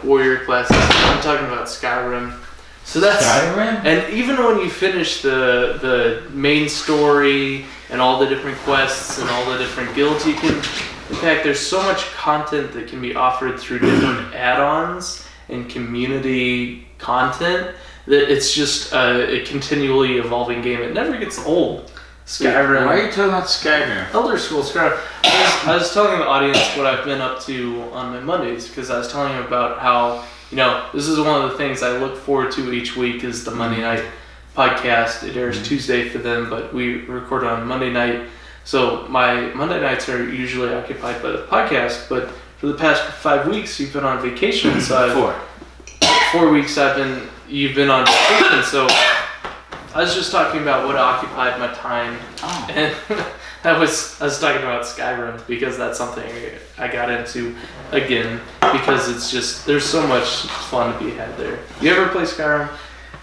warrior classes. I'm talking about Skyrim. So that's Skyrim? And even when you finish the main story and all the different quests and all the different guilds you can, in fact, there's so much content that can be offered through different add-ons and community content that it's just a continually evolving game. It never gets old. Skyrim. Why are you talking about Skyrim? Elder Scrolls Skyrim. I was telling the audience what I've been up to on my Mondays, because I was telling them about how, this is one of the things I look forward to each week is the Monday night podcast. It airs Tuesday for them, but we record on Monday night. So my Monday nights are usually occupied by the podcast, but for the past 5 weeks, you've been on vacation. So 4 weeks you've been on vacation. So I was just talking about what occupied my time. Oh. And I was talking about Skyrim because that's something I got into again because it's just, there's so much fun to be had there. You ever play Skyrim?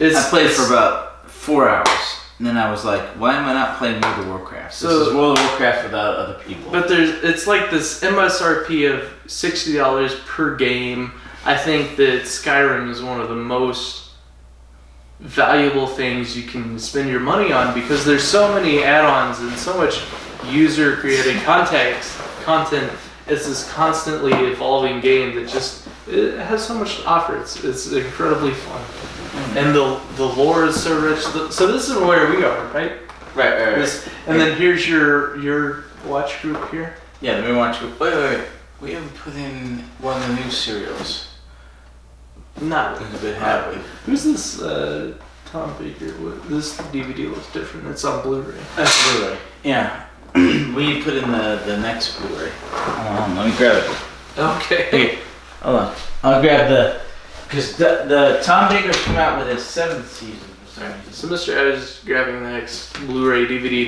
I played for about 4 hours. And then I was like, why am I not playing World of Warcraft? This is World of Warcraft without other people. But it's like this MSRP of $60 per game. I think that Skyrim is one of the most valuable things you can spend your money on because there's so many add-ons and so much user-created content. It's this constantly evolving game that it has so much to offer. It's incredibly fun. And the lore is so rich. So this is where we are, right? Right. And then here's your watch group here. Yeah, the main watch group. Wait. We haven't put in one of the new serials. Not a bit, have we? Who's this Tom Baker? This DVD looks different. It's on Blu-ray. That's Blu-ray. Yeah. We put in the next Blu-ray. Hold on, let me grab it. Okay. Hold on. I'll grab because the Tom Baker's come out with his 7th season. Sorry. So Mr. Ed is grabbing the next Blu-ray DVD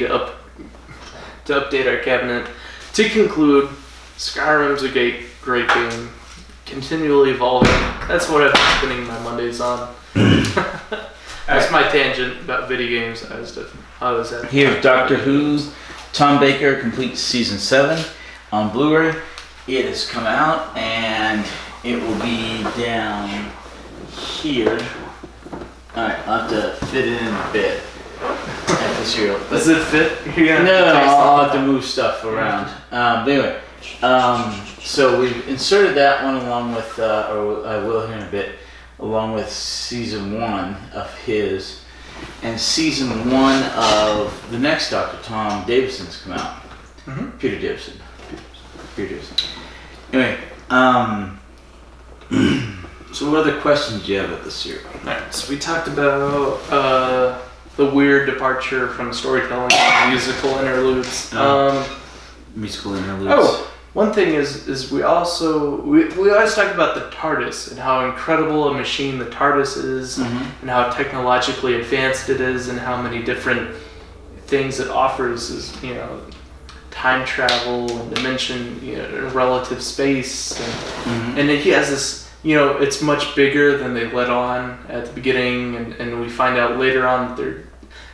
to update our cabinet. To conclude, Skyrim's a great game. Continually evolving. That's what I've been spending my Mondays on. That's my tangent about video games. How was that? Here's Doctor Who's Tom Baker Complete Season 7 on Blu-ray. It has come out and it will be down here. Alright, I'll have to fit it in a bit at the serial. Does it fit? No, I'll have to move stuff around. But anyway, so we've inserted that one along with, or I will here in a bit, along with Season 1 of his. And Season 1 of the next Doctor, Tom Davison's come out. Mm-hmm. Peter Davison. Anyway, so what other questions do you have at the serial? Alright, so we talked about the weird departure from storytelling to musical interludes. Musical interludes. Oh, one thing is we always talk about the TARDIS and how incredible a machine the TARDIS is, and how technologically advanced it is, and how many different things it offers is, time travel and dimension, relative space, and he has this, it's much bigger than they let on at the beginning, and we find out later on that there are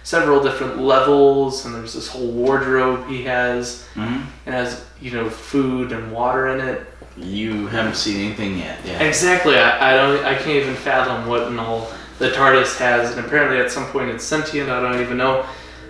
several different levels, and there's this whole wardrobe he has, and has, food and water in it. You haven't seen anything yet. Yeah. Exactly. I can't even fathom what and all the TARDIS has, and apparently at some point it's sentient. I don't even know.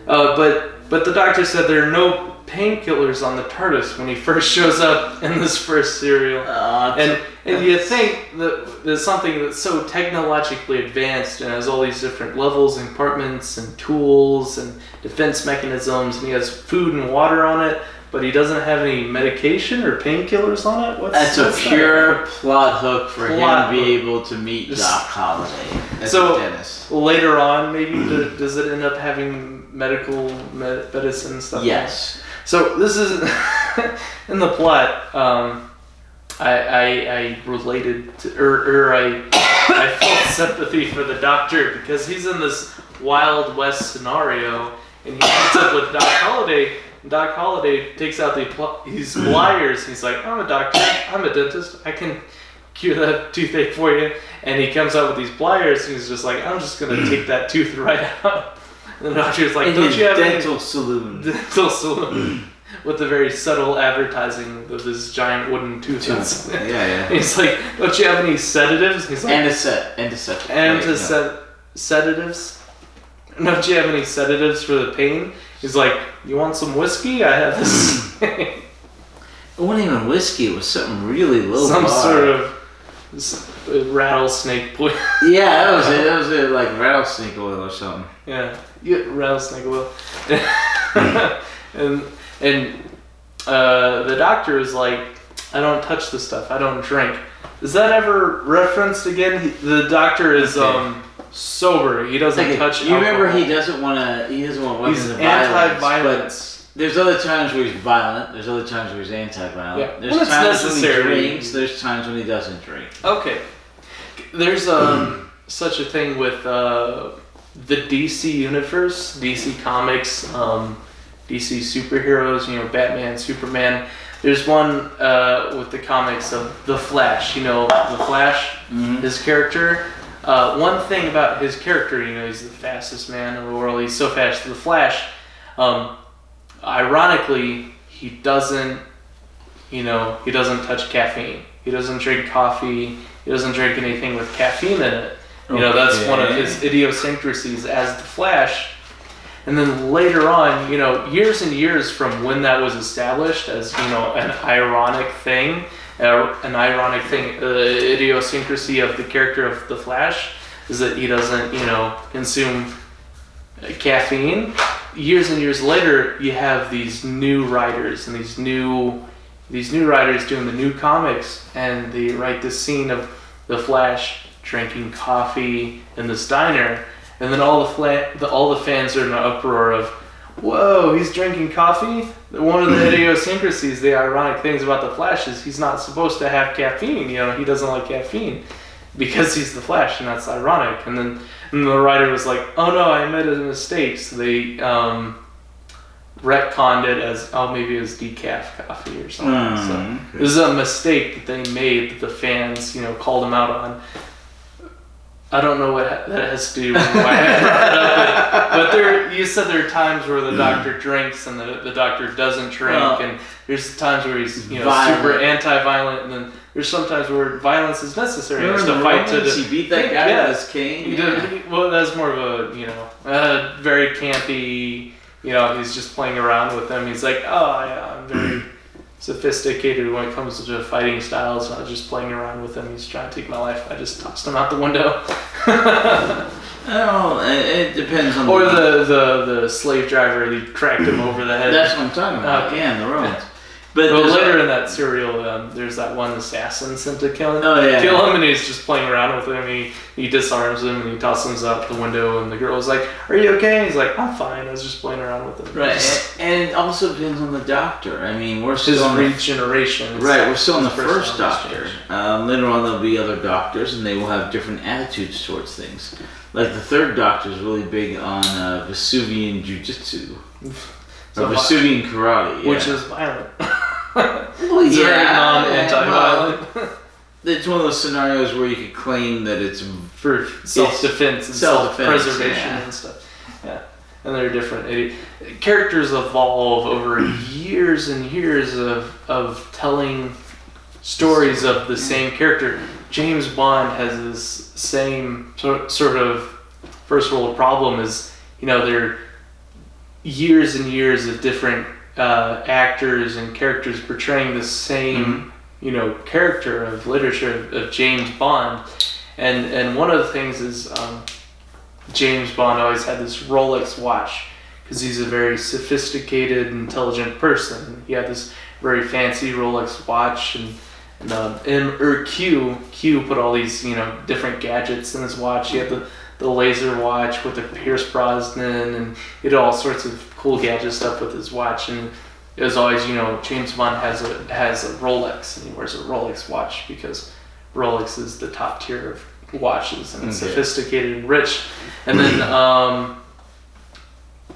But the Doctor said there are no painkillers on the TARDIS when he first shows up in this first serial. And you think that there's something that's so technologically advanced and has all these different levels and compartments and tools and defense mechanisms, and he has food and water on it, but he doesn't have any medication or painkillers on it? That's a pure plot hook for him to be able to meet Doc Holliday as a dentist. Later on, maybe, does it end up having medicine stuff? Yes. So this is in the plot. I related to, or I felt sympathy for the Doctor because he's in this Wild West scenario, and he meets up with Doc Holliday. And Doc Holliday takes out these pliers. He's like, "I'm a doctor. I'm a dentist. I can cure that toothache for you." And he comes out with these pliers, and he's just like, "I'm just gonna take that tooth right out." And the doctor's like, "Don't you have dental saloon?" Dental saloon. With the very subtle advertising of this giant wooden tooth. Yeah. He's like, "Don't you have any sedatives?" He's like, sedatives. Don't you have any sedatives for the pain? He's like, "You want some whiskey? I have this." It wasn't even whiskey. It was something really low. Some sort of rattlesnake poison. Yeah, that was it. That was it, like rattlesnake oil or something. Yeah, rattlesnake oil. And the Doctor is like, "I don't touch this stuff. I don't drink." Is that ever referenced again? The Doctor is sober. He doesn't touch. You remember he doesn't want weapons of violence. He's anti-violence. There's other times where he's violent. There's other times where he's anti-violent. Yeah. There's times when he drinks. There's times when he doesn't drink. Okay. There's such a thing with the DC universe, DC Comics, DC superheroes. Batman, Superman. There's one with the comics of the Flash. The Flash, his character. one thing about his character, he's the fastest man in the world. He's so fast. The Flash, ironically, he doesn't touch caffeine. He doesn't drink coffee. He doesn't drink anything with caffeine in it. That's one of his idiosyncrasies as the Flash. And then later on, years and years from when that was established as, an ironic thing, idiosyncrasy of the character of the Flash is that he doesn't, consume caffeine. Years and years later, you have these new writers and these new writers doing the new comics, and they write this scene of the Flash drinking coffee in this diner, and then all the fans are in an uproar of, whoa, he's drinking coffee? One of the idiosyncrasies, the ironic things about the Flash is he's not supposed to have caffeine. He doesn't like caffeine because he's the Flash, and that's ironic. And then the writer was like, oh no, I made a mistake. So they retconned it as, maybe it was decaf coffee or something. So it was a mistake that they made that the fans, called him out on. I don't know what that has to do with why I brought it up, but you said there are times where the Doctor drinks and the Doctor doesn't drink, and there's times where he's super anti-violent, and then there's sometimes where violence is necessary. He has to fight to he beat that guy with his cane. Well, that's more of a very campy. He's just playing around with them. He's like, oh yeah, I'm very sophisticated when it comes to fighting styles. I was just playing around with him. He's trying to take my life. I just tossed him out the window. It depends on. Or the slave driver, he cracked him over the head. That's what I'm talking about. Yeah, the road. But later in that serial, there's that one assassin sent to kill him. Kill him, and he's just playing around with him. He disarms him and he tosses him out the window. And the girl's like, "Are you okay?" He's like, "I'm fine. I was just playing around with him." Right, and it also depends on the Doctor. I mean, we're still his regeneration. Right, we're still in the first Doctor. Later on, there'll be other Doctors, and they will have different attitudes towards things. Like the third Doctor is really big on Vesuvian Jiu-Jitsu. Or Vesuvian karate, which is violent. Well, it's very non-anti-violent. It's one of those scenarios where you could claim that it's for self-defense and self-preservation and stuff. Yeah, and they're different. Characters evolve over years and years of telling stories of the same character. James Bond has this same sort of first world problem. Is there are years and years of different actors and characters portraying the same character of literature of James Bond, and one of the things is James Bond always had this Rolex watch because he's a very sophisticated, intelligent person. He had this very fancy Rolex watch, and Q put all these different gadgets in his watch. He had the laser watch with the Pierce Brosnan, and he did all sorts of cool gadget stuff with his watch. And it was always, James Bond has a Rolex, and he wears a Rolex watch because Rolex is the top tier of watches, and it's sophisticated and rich. And then,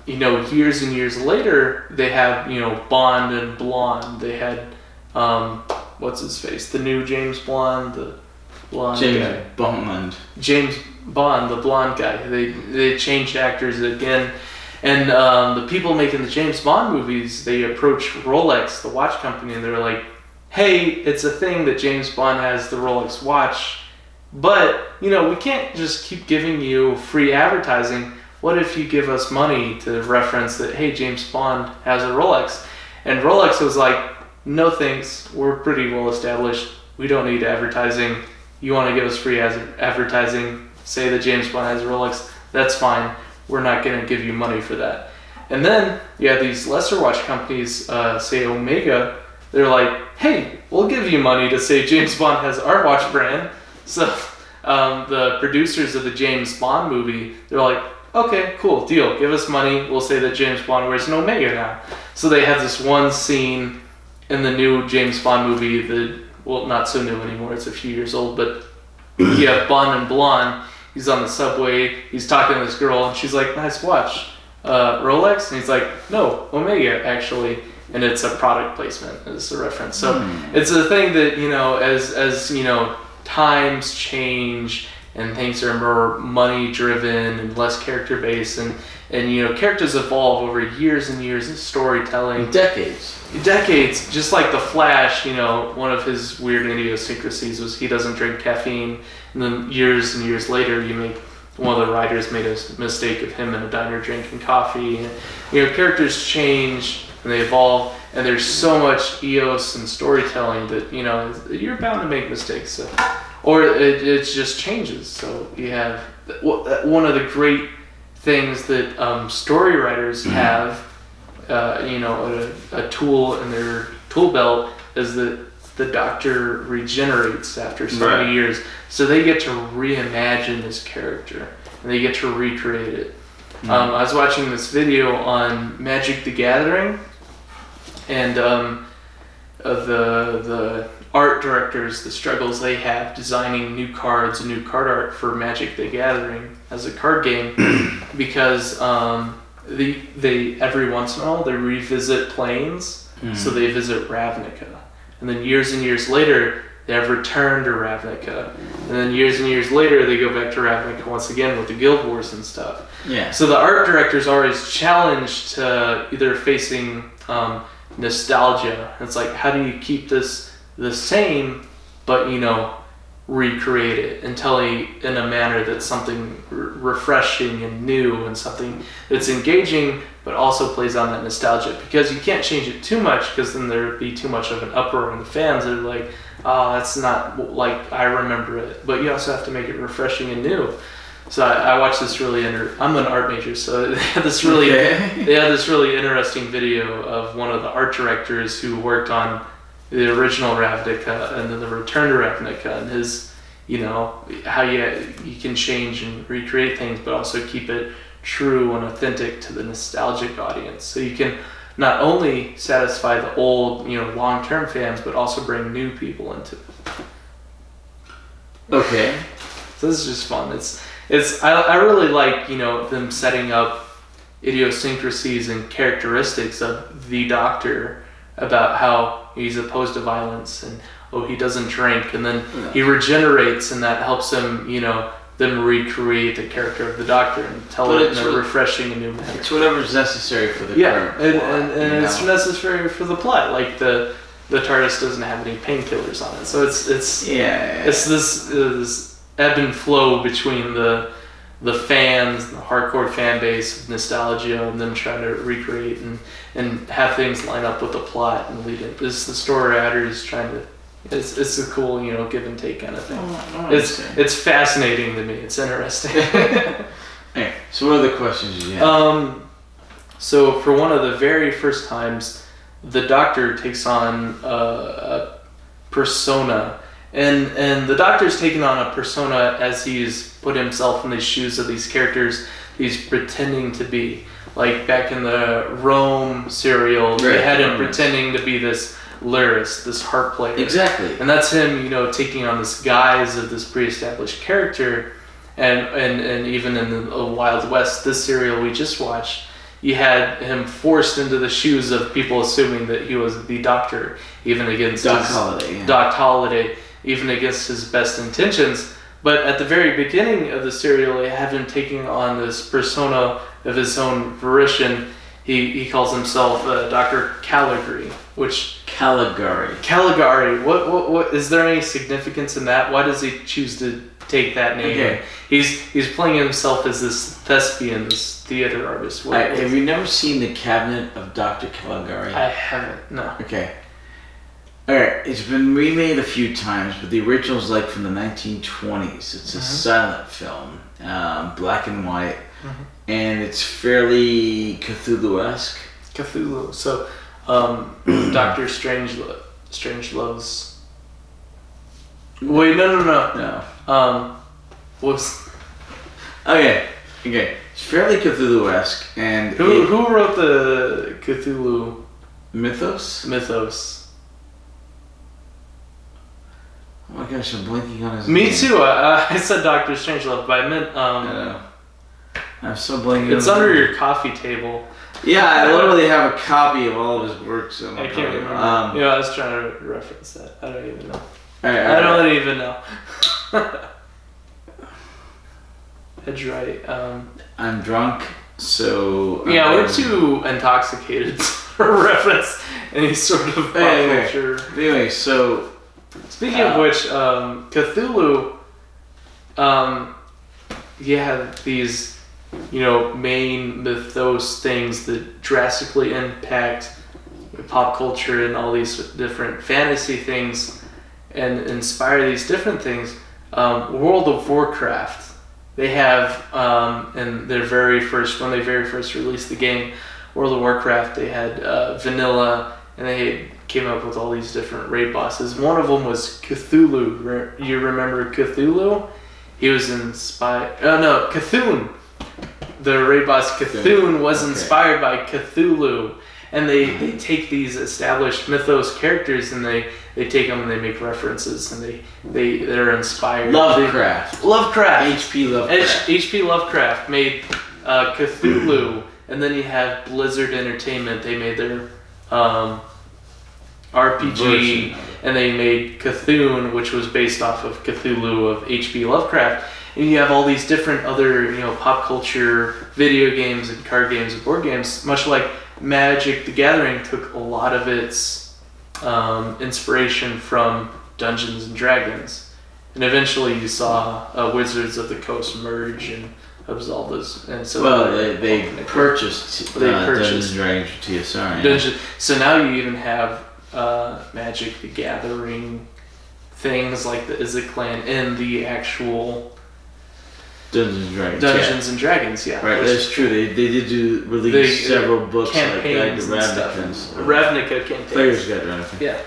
years and years later, they have, Bond and Blonde. They had, what's his face? The new James Bond, the blonde guy. James Bond, the blonde guy. They changed actors again. And the people making the James Bond movies, they approach Rolex, the watch company, and they're like, hey, it's a thing that James Bond has the Rolex watch, but, we can't just keep giving you free advertising. What if you give us money to reference that, hey, James Bond has a Rolex? And Rolex was like, no thanks, we're pretty well established. We don't need advertising. You want to give us free advertising, say that James Bond has a Rolex, that's fine. We're not going to give you money for that. And then you have these lesser watch companies, say Omega, they're like, hey, we'll give you money to say James Bond has our watch brand. So the producers of the James Bond movie, they're like, okay, cool, deal. Give us money. We'll say that James Bond wears an Omega now. So they have this one scene in the new James Bond movie not so new anymore. It's a few years old, but you have Bond and Blonde. He's on the subway, he's talking to this girl, and she's like, nice watch. Rolex? And he's like, no, Omega, actually. And it's a product placement, it's a reference. So it's a thing that, as times change and things are more money driven and less character based, and characters evolve over years and years of storytelling. Decades, just like the Flash. One of his weird idiosyncrasies was he doesn't drink caffeine, and then years and years later one of the writers made a mistake of him in a diner drinking coffee. And, characters change and they evolve, and there's so much EOS and storytelling that you're bound to make mistakes. So, or it just changes. So you have one of the great things that story writers have, a tool in their tool belt is that the Doctor regenerates after so many years. So they get to reimagine this character and they get to recreate it. I was watching this video on Magic the Gathering, and the art directors, the struggles they have designing new cards and new card art for Magic the Gathering as a card game, because they every once in a while they revisit planes, so they visit Ravnica, and then years and years later they have returned to Ravnica, and then years and years later they go back to Ravnica once again with the Guild Wars and stuff. Yeah. So the art director's always challenged to either facing nostalgia. It's like, how do you keep this the same, but recreate it and tell it in a manner that's something refreshing and new and something that's engaging, but also plays on that nostalgia, because you can't change it too much, because then there'd be too much of an uproar in the fans. They're like, oh, that's not like I remember it. But you also have to make it refreshing and new. So I watched this really I'm an art major, so they had this really interesting video of one of the art directors who worked on the original Ravnica and then the Return to Ravnica, and his, how you can change and recreate things, but also keep it true and authentic to the nostalgic audience. So you can not only satisfy the old, long-term fans, but also bring new people into it. Okay. So this is just fun. I really like, them setting up idiosyncrasies and characteristics of the Doctor, about how he's opposed to violence and he doesn't drink, and then he regenerates, and that helps him, then recreate the character of the Doctor and tell it in a refreshing and new manner. It's whatever's necessary for the current plot, and it's necessary for the plot. Like the TARDIS doesn't have any painkillers on it, so it's this ebb and flow between the fans, the hardcore fan base of nostalgia, and them trying to recreate and have things line up with the plot and lead it. It's the story writers trying to. It's a cool, give and take kind of thing. It's fascinating to me. It's interesting. Hey, so what other questions do you have? So for one of the very first times, the Doctor takes on a persona. And the Doctor's taken on a persona as he's put himself in the shoes of these characters he's pretending to be. Like back in the Rome serial, they had him pretending to be this lyrist, this harp player. Exactly. And that's him, taking on this guise of this pre-established character. And even in the Wild West, this serial we just watched, you had him forced into the shoes of people assuming that he was the Doctor, even against Doc Holliday. Doc Holliday. Even against his best intentions. But at the very beginning of the serial, they have him taking on this persona of his own volition. He calls himself Dr. Caligari, which... Caligari. What is there any significance in that? Why does he choose to take that name? Okay. He's playing himself as this thespian, this theater artist. Have you never seen The Cabinet of Dr. Caligari? I haven't, no. Okay. Alright, it's been remade a few times, but the original's like from the 1920s. It's a silent film, black and white, and it's fairly Cthulhu-esque. Cthulhu. So, Doctor Strangelove's... Wait, no. What's... Okay. It's fairly Cthulhu-esque, and... Who wrote the Cthulhu... Mythos? Oh my gosh, I'm blanking on his name. Me too. I said Dr. Strangelove, but I meant... I'm so blanking. It's under your coffee table. Yeah, I literally have a copy of all of his works. I can't remember. I was trying to reference that. I don't even know. I don't even know. Edge right. I'm drunk, so... Yeah, we're too intoxicated to reference any sort of pop culture. Anyway, so... Speaking of which, Cthulhu, you have these, main mythos things that drastically impact pop culture and all these different fantasy things and inspire these different things. World of Warcraft, they have, in their when they very first released the game, World of Warcraft, they had vanilla, and they came up with all these different raid bosses. One of them was Cthulhu. You remember Cthulhu? He was inspired... Oh no, Cthulhu. The raid boss Cthulhu was inspired by Cthulhu. And they take these established mythos characters and they take them and they make references and they're inspired. Lovecraft. H.P. Lovecraft. H.P. Lovecraft made Cthulhu, and then you have Blizzard Entertainment. They made their RPG, and they made Cthulhu, which was based off of Cthulhu of H.P. Lovecraft. And you have all these different other, pop culture video games and card games and board games, much like Magic the Gathering took a lot of its inspiration from Dungeons and Dragons. And eventually you saw Wizards of the Coast merge and absorb those. And so they purchased Dungeons and Dragons for TSR. So now you even have Magic the Gathering things like the Izzy Clan in the actual Dungeons and Dragons, yeah. Right, that's true. They did release several books like Guide to Ravnica. Ravnica campaigns. Players Guide to Ravnica. Yeah.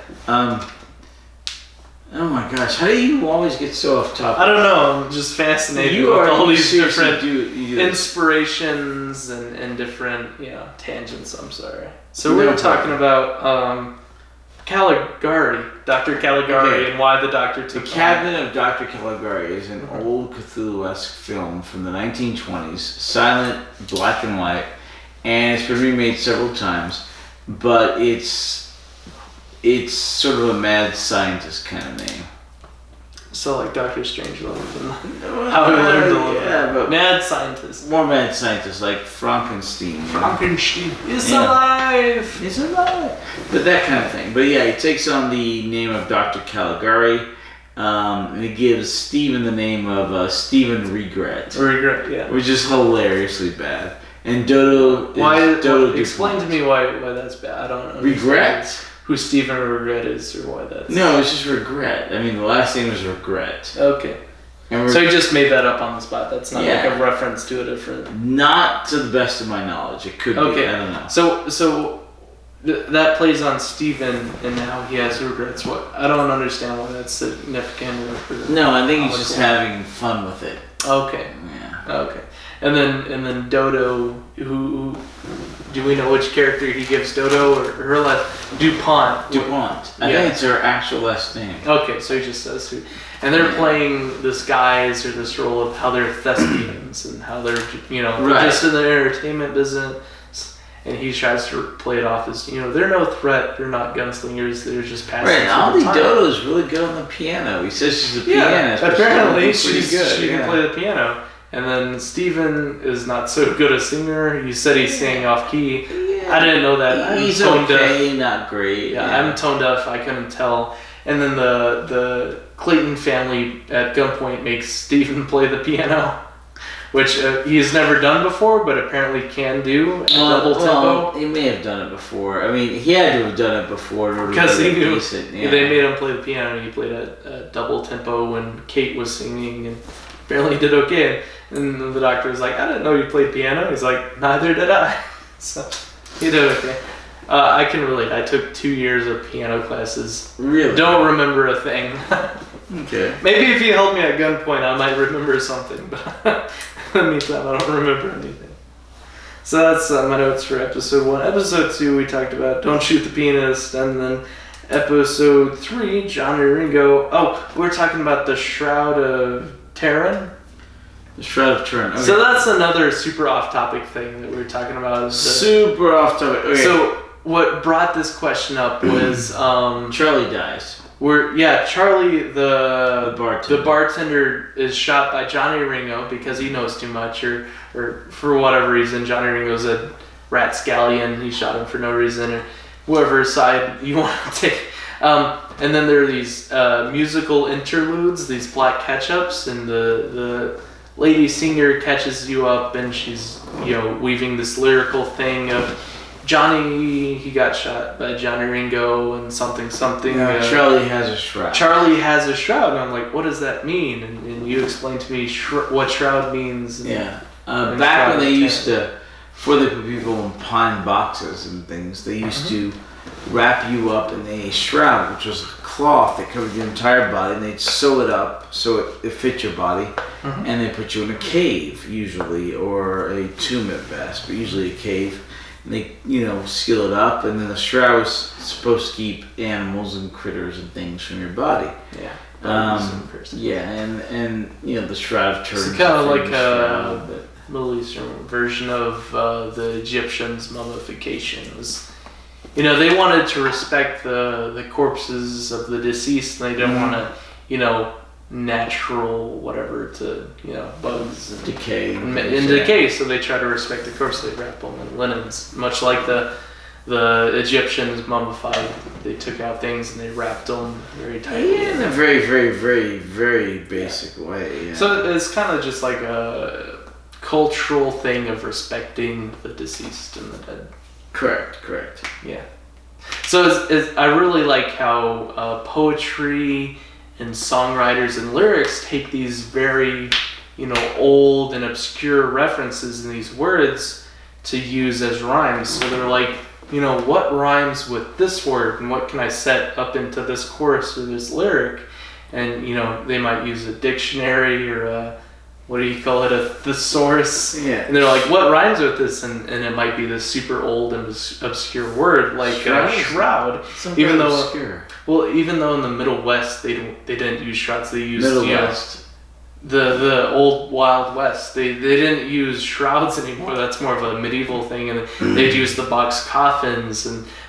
Oh my gosh, how do you always get so off topic? I don't know. I'm just fascinated with all these different inspirations and different tangents. I'm sorry. So we were talking about Caligari, Dr. Caligari, and why the Doctor took The Cabinet of Dr. Caligari is an old Cthulhu-esque film from the 1920s, silent, black and white, and it's been remade several times, but it's sort of a mad scientist kind of name. So like Dr. Strangelove and how he learned to live. Yeah, but mad scientist. More mad scientist, like Frankenstein. Frankenstein is alive! He's alive! But that kind of thing. But yeah, he takes on the name of Dr. Caligari, and he gives Stephen the name of Stephen Regret. Regret, yeah. Which is hilariously bad. And Dodo explain to me why that's bad. I don't understand. Regret? Who Stephen Regret is or why that's... No, it's just Regret. I mean, the last name is Regret. Okay. So you just made that up on the spot. That's not like a reference to a different... Not to the best of my knowledge. It could be. I don't know. So that plays on Stephen and now he has regrets. What? I don't understand why that's significant. No, I think he's just having fun with it. Okay. Yeah. Okay. And then Dodo, who do we know which character he gives Dodo or her last? DuPont. I think it's her actual last name. Okay, so he just says who. And they're playing this guise or this role of how they're thespians and how they're just in the entertainment business. And he tries to play it off as they're no threat, they're not gunslingers, they're just passing. Right, Aldi Dodo is really good on the piano. He says she's a pianist. Apparently she can play the piano. And then Steven is not so good a singer. You said he's singing off key. Yeah. I didn't know that. He's okay, not great. Yeah, I'm tone deaf. I couldn't tell. And then the Clayton family at gunpoint makes Steven play the piano, which he's never done before, but apparently can do at double tempo. He may have done it before. I mean, he had to have done it before in order because he knew decent. Yeah. They made him play the piano. And he played a double tempo when Kate was singing, and apparently he did okay. And the doctor was like, I didn't know you played piano. He's like, neither did I. So he did okay. I can relate. I took 2 years of piano classes. Really? Don't remember a thing. Okay. Maybe if you held me at gunpoint, I might remember something. But in the meantime, I don't remember anything. So that's my notes for episode 1. Episode 2, we talked about Don't Shoot the Pianist. And then episode 3, John and Ringo. Oh, we're talking about the Shroud of Turin. The Shroud of Turin. Okay. So that's another super off-topic thing that we were talking about. Super off-topic. Okay. So what brought this question up was... Charlie dies. Charlie The bartender. the bartender is shot by Johnny Ringo because he knows too much, or for whatever reason Johnny Ringo's a rapscallion. He shot him for no reason, or whoever side you want to take. And then there are these musical interludes, these black catch-ups, and the lady singer catches you up, and she's weaving this lyrical thing of Johnny, he got shot by Johnny Ringo and something. Charlie has a shroud. Charlie has a shroud, and I'm like, what does that mean? And you explained to me what shroud means. Back when they used to, before they put people in pine boxes and things, they used to wrap you up in a shroud, which was a cloth that covered your entire body, and they'd sew it up so it fit your body, and they put you in a cave usually, or a tomb at best, but usually a cave. And they, seal it up, and then the shroud was supposed to keep animals and critters and things from your body. And the shroud turns. It's kind of like a Middle Eastern version of the Egyptians' mummification. It was, they wanted to respect the corpses of the deceased, and they didn't want to, natural whatever to bugs and decay and decay, so they try to respect the corpse. They wrap them in linens, much like the Egyptians mummified. They took out things and they wrapped them very tightly in a very, very, very, very basic way. So it's kind of just like a cultural thing of respecting the deceased and the dead. Correct. Yeah. So I really like how poetry and songwriters and lyrics take these very, old and obscure references in these words to use as rhymes. So they're like, what rhymes with this word, and what can I set up into this chorus or this lyric? And, they might use a dictionary or a, what do you call it, a thesaurus? Yeah. And they're like, what rhymes with this? And it might be this super old and obscure word, like shroud. Even though obscure. Well, even though in the Middle West they didn't use shrouds, they used Middle West. The old Wild West. They didn't use shrouds anymore. That's more of a medieval thing, and they'd use the box coffins.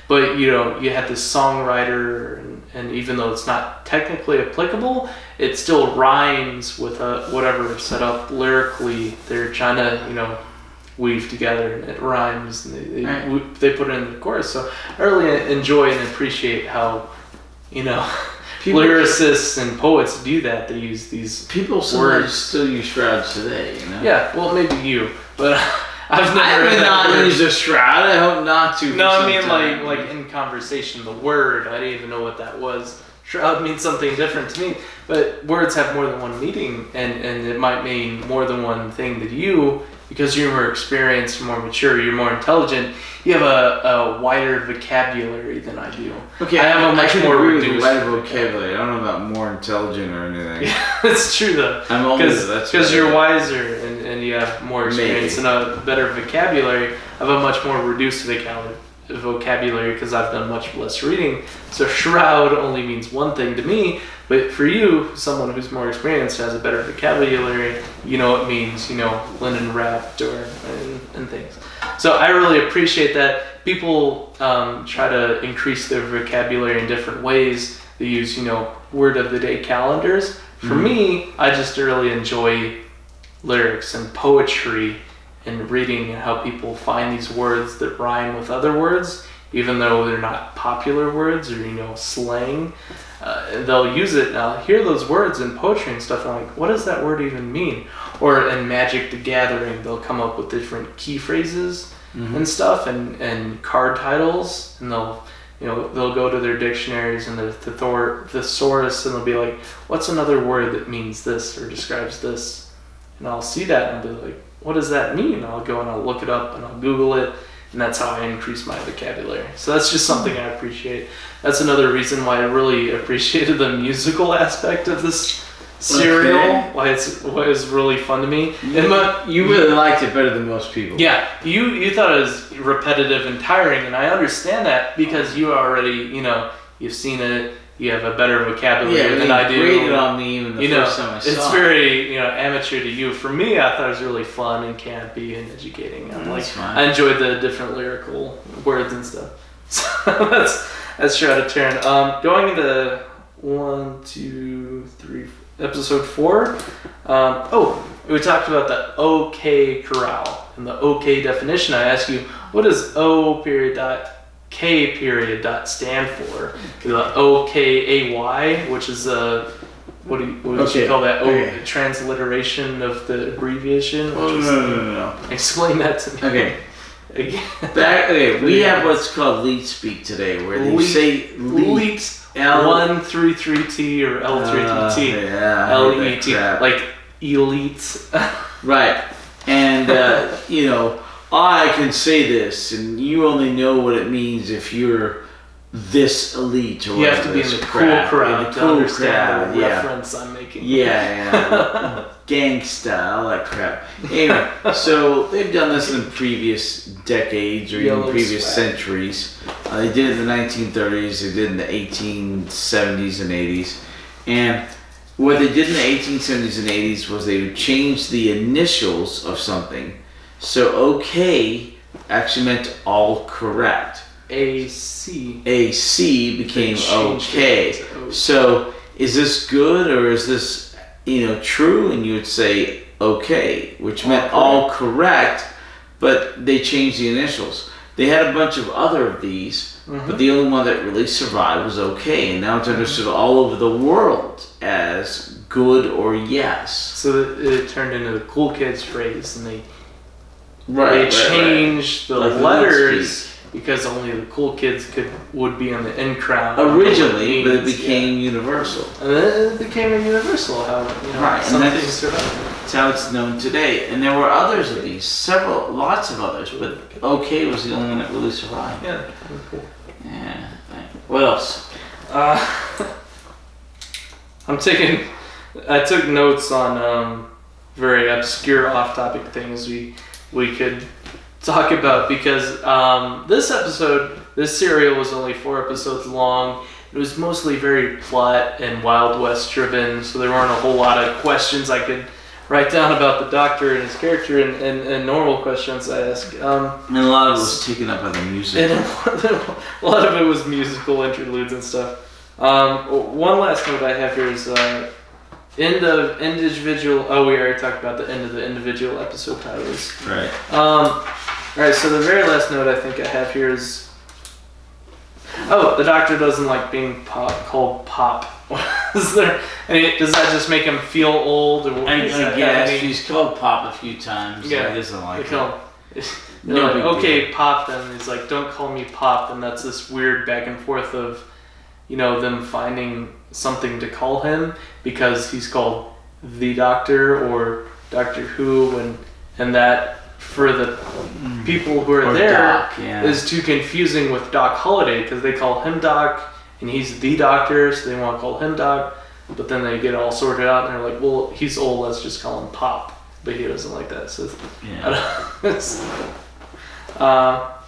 But you had this songwriter, and even though it's not technically applicable, it still rhymes with whatever set up lyrically they're trying to weave together, and it rhymes, and they put it in the chorus. So I really enjoy and appreciate how lyricists and poets do that. They use these people words. Still use shrouds today. Yeah, well, maybe you, but I've never. I would not use a shroud. I hope not to. No, I mean like in conversation, the word. I didn't even know what that was. Shroud means something different to me, but words have more than one meaning, and it might mean more than one thing to you because you're more experienced, more mature, you're more intelligent. You have a wider vocabulary than I do. Okay, I have a much more reduced wider vocabulary. I don't know about more intelligent or anything. It's true though. I'm older. That's because you're wiser and you have more experience and a better vocabulary. I have a much more reduced vocabulary because I've done much less reading. So shroud only means one thing to me, but for you, someone who's more experienced has a better vocabulary. It means linen wrapped and things. So I really appreciate that. People try to increase their vocabulary in different ways. They use word of the day calendars. For me, I just really enjoy lyrics and poetry and reading and how people find these words that rhyme with other words, even though they're not popular words or slang. They'll use it, and I'll hear those words in poetry and stuff, and I'm like, what does that word even mean? Or in Magic the Gathering, they'll come up with different key phrases and stuff, and card titles, and they'll go to their dictionaries and their thesaurus, and they'll be like, what's another word that means this or describes this? And I'll see that, and I'll be like, what does that mean? I'll go and I'll look it up and I'll Google it, and that's how I increase my vocabulary. So that's just something I appreciate. That's another reason why I really appreciated the musical aspect of this serial. Okay. Why it's really fun to me. You really liked it better than most people. Yeah, you thought it was repetitive and tiring, and I understand that because you already you've seen it. You have a better vocabulary than I do. You graded on me even the first time I saw it. It's very, amateur to you. For me, I thought it was really fun and campy and educating. I enjoyed the different lyrical words and stuff. So that's Shroud of Turin. Going into 1, 2, 3, episode 4. We talked about the OK corral and the OK definition. I asked you, what does O period dot K period dot stand for? The OKAY, which is what would you call that? Okay. Transliteration of the abbreviation? No. Explain that to me. Okay. Again. We have what's called leet speak today, where they say leet. L133T or L3TT. LET. Like elite. Right. And, I can say this, and you only know what it means if you're this elite or you have to be in the cool crowd to understand the reference I'm making. Yeah. Gangsta, all that crap. Anyway, so they've done this in previous decades or even previous centuries. They did it in the 1930s, they did it in the 1870s and 80s. And what they did in the 1870s and 80s was they would change the initials of something. So OK actually meant all correct. AC became OK. So is this good or is this true? And you would say OK, which meant all correct, but they changed the initials. They had a bunch of other of these, but the only one that really survived was OK, and now it's understood all over the world as good or yes. So it turned into the cool kids phrase, and they changed the letters because only the cool kids would be in the in crowd. Originally, but it became universal. And then it became a universal. Some things survive. That's how it's known today. And there were others of these, lots of others, but OK was the only one that really survived. Yeah, cool. Yeah. What else? I took notes on very obscure off-topic things we could talk about because this serial was only 4 episodes long. It was mostly very plot and Wild West driven, so there weren't a whole lot of questions I could write down about the Doctor and his character and normal questions I ask. And a lot of it was taken up by the music. And a lot of it was musical interludes and stuff. One last note I have here is end of individual. Oh, we already talked about the end of the individual episode titles. Right. Alright, so the very last note I think I have here is... the Doctor doesn't like being called Pop. Does that just make him feel old? Or I guess he's called Pop a few times. Yeah, he doesn't like it. Okay, Pop, then he's like, don't call me Pop, and that's this weird back and forth of, them finding something to call him because he's called the Doctor or Doctor Who, and that for the people who are there Doc, is too confusing with Doc Holliday because they call him Doc and he's the Doctor, so they want to call him Doc, but then they get it all sorted out and they're like, well, he's old, let's just call him Pop, but he doesn't like that. So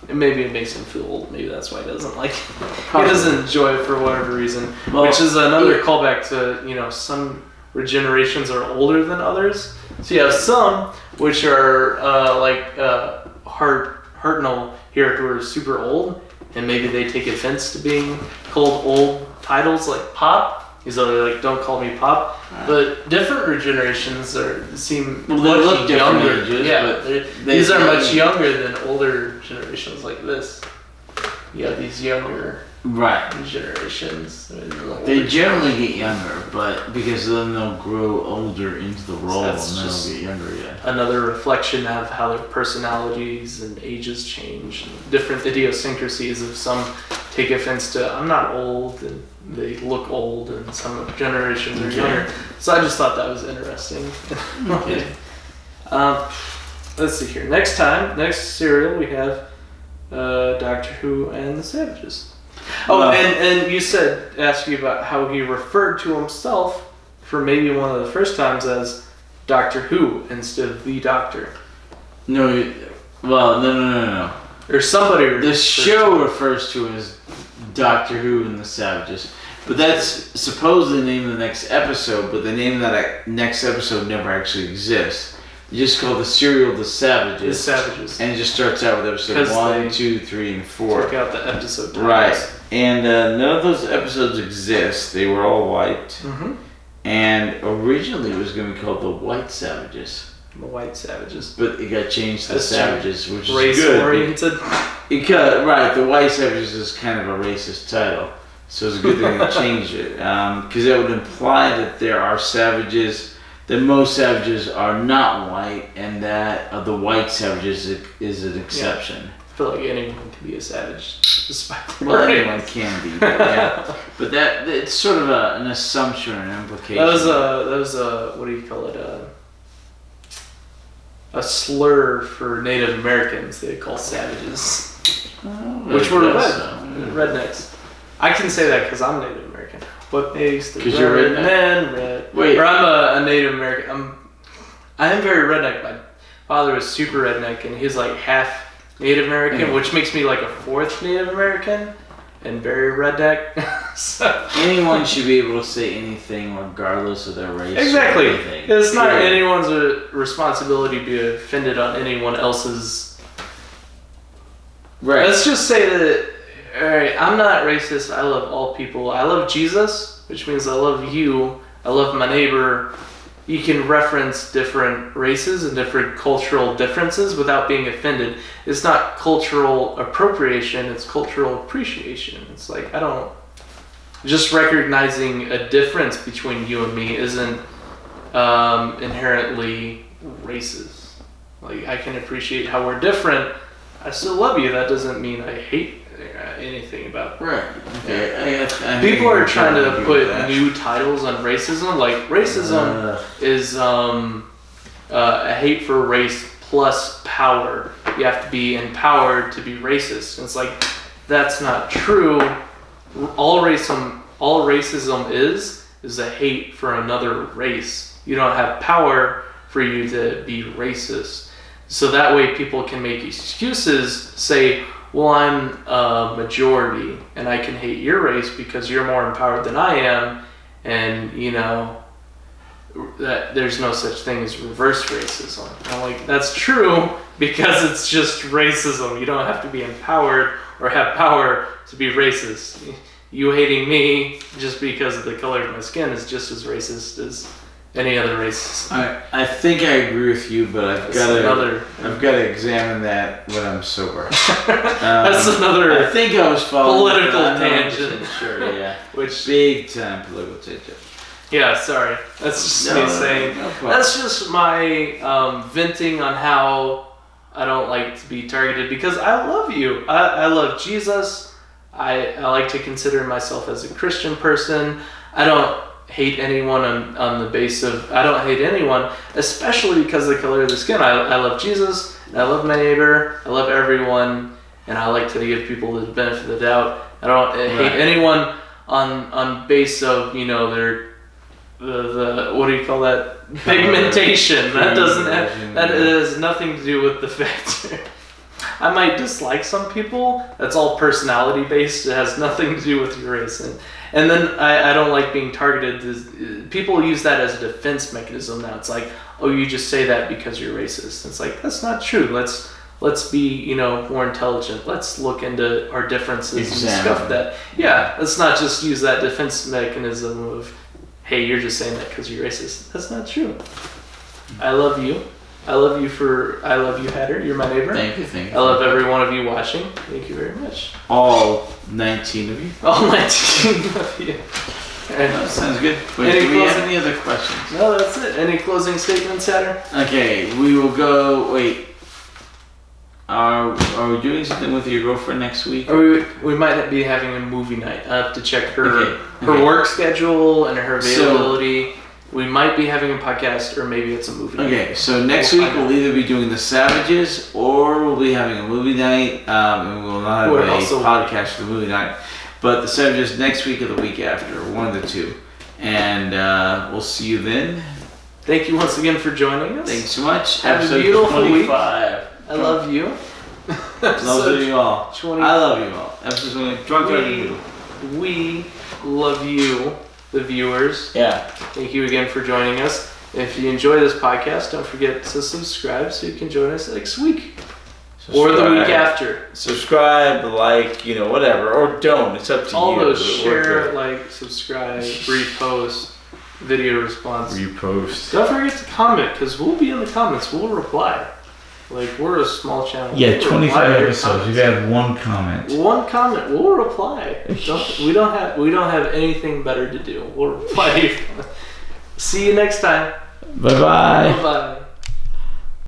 maybe it makes him feel old. Maybe that's why he doesn't like it. He doesn't enjoy it for whatever reason, which is another callback to some regenerations are older than others. So you have some which are Hartnell here who are super old, and maybe they take offense to being called old titles like Pop. He's like, don't call me Pop. But different regenerations seem much younger. These are much younger than older generations like this. You have these younger generations. They generally get younger, but because then they'll grow older into the role and then they'll get younger again. Another reflection of how their personalities and ages change. Different idiosyncrasies of some take offense to, I'm not old, and they look old, and some generations are younger. So I just thought that was interesting. Okay. Let's see here. Next serial we have Doctor Who and the Savages. And you asked you about how he referred to himself for maybe one of the first times as Doctor Who instead of the Doctor. No. Or somebody. The show refers to as Doctor Who and the Savages. But that's supposedly the name of the next episode, but the name of that next episode never actually exists. just called the serial The Savages. The Savages. And it just starts out with episode 1, 2, 3, and 4. Took out the episode titles. Right. And none of those episodes exist. They were all white. Mm-hmm. And originally it was going to be called The White Savages. The White Savages. But it got changed to The Savages, which is race good. oriented. Right, The White Savages is kind of a racist title. So it's a good thing they changed it. Because that would imply that there are savages, that most savages are not white, and that the white savages is an exception. Yeah. I feel like anyone can be a savage, despite their Well, race. anyone can be, but yeah. But that it's sort of an assumption or an implication. That was a what do you call it? A slur for Native Americans. They call savages, which were rednecks. I can say that because I'm Native American. What makes the red men red? Wait. Or I'm a Native American. I am very redneck. My father was super redneck, and he's like half Native American, which makes me like a fourth Native American, and very redneck. So. Anyone should be able to say anything regardless of their race. Exactly. Or anything. It's not anyone's responsibility to be offended on anyone else's. Right. Let's just say that, alright, I'm not racist. I love all people. I love Jesus, which means I love you. I love my neighbor. You can reference different races and different cultural differences without being offended. It's not cultural appropriation, it's cultural appreciation. It's like, just recognizing a difference between you and me isn't inherently racist. Like, I can appreciate how we're different. I still love you. That doesn't mean I hate anything about it. Right. Okay. I People are trying to put new titles on racism. Like, racism is a hate for race plus power. You have to be empowered to be racist. And it's like, that's not true. All racism is a hate for another race. You don't have power for you to be racist. So that way people can make excuses, say, well, I'm a majority and I can hate your race because you're more empowered than I am, and that there's no such thing as reverse racism. I'm like, that's true because it's just racism. You don't have to be empowered or have power to be racist. You hating me just because of the color of my skin is just as racist as any other race. I think I agree with you, but I've got to examine that when I'm sober. That's another. I think I was following political tangent. Sure, yeah. Which big time political tangent. Yeah, sorry. That's just me saying. That's just my venting on how I don't like to be targeted because I love you. I love Jesus. I like to consider myself as a Christian person. I don't hate anyone on the base of, I don't hate anyone, especially because of the color of the skin. I love Jesus, and I love my neighbor, I love everyone, and I like to give people the benefit of the doubt. I don't hate anyone on base of, their, the what do you call that? Pigmentation. That has nothing to do with the fact. I might dislike some people. That's all personality based. It has nothing to do with your race. And then I don't like being targeted. People use that as a defense mechanism now. It's like, oh, you just say that because you're racist. It's like, that's not true. Let's be, more intelligent. Let's look into our differences and discuss that. Yeah, let's not just use that defense mechanism of, hey, you're just saying that because you're racist. That's not true. I love you. I love you, Hatter. You're my neighbor. Thank you. I love every one of you watching. Thank you very much. All 19 of you? All 19 of you. That sounds good. Wait, do we have any other questions? No, that's it. Any closing statements, Hatter? Okay, we will go. Wait. Are we doing something with your girlfriend next week? Or we might be having a movie night. I have to check her work schedule and her availability. We might be having a podcast, or maybe it's a movie night. Okay, so next week we'll either be doing The Savages, or we'll be having a movie night, and we will not have a podcast for the movie night. But The Savages next week or the week after, one of the two. And we'll see you then. Thank you once again for joining us. Thanks so much. Have Episode a beautiful 25. week. I love you. Love you all. I love you all. Episode 20. We love you, the viewers. Yeah. Thank you again for joining us. If you enjoy this podcast, don't forget to subscribe so you can join us next week. Or the week after. Subscribe, like, whatever. Or don't. It's up to all you. All those share, like, subscribe, repost, video response. Repost. Don't forget to comment, because we'll be in the comments. We'll reply. Like, we're a small channel. Yeah, we'll 25 episodes. You've had one comment. One comment. We'll reply. We don't have anything better to do. We'll reply. See you next time. Bye-bye. Bye-bye.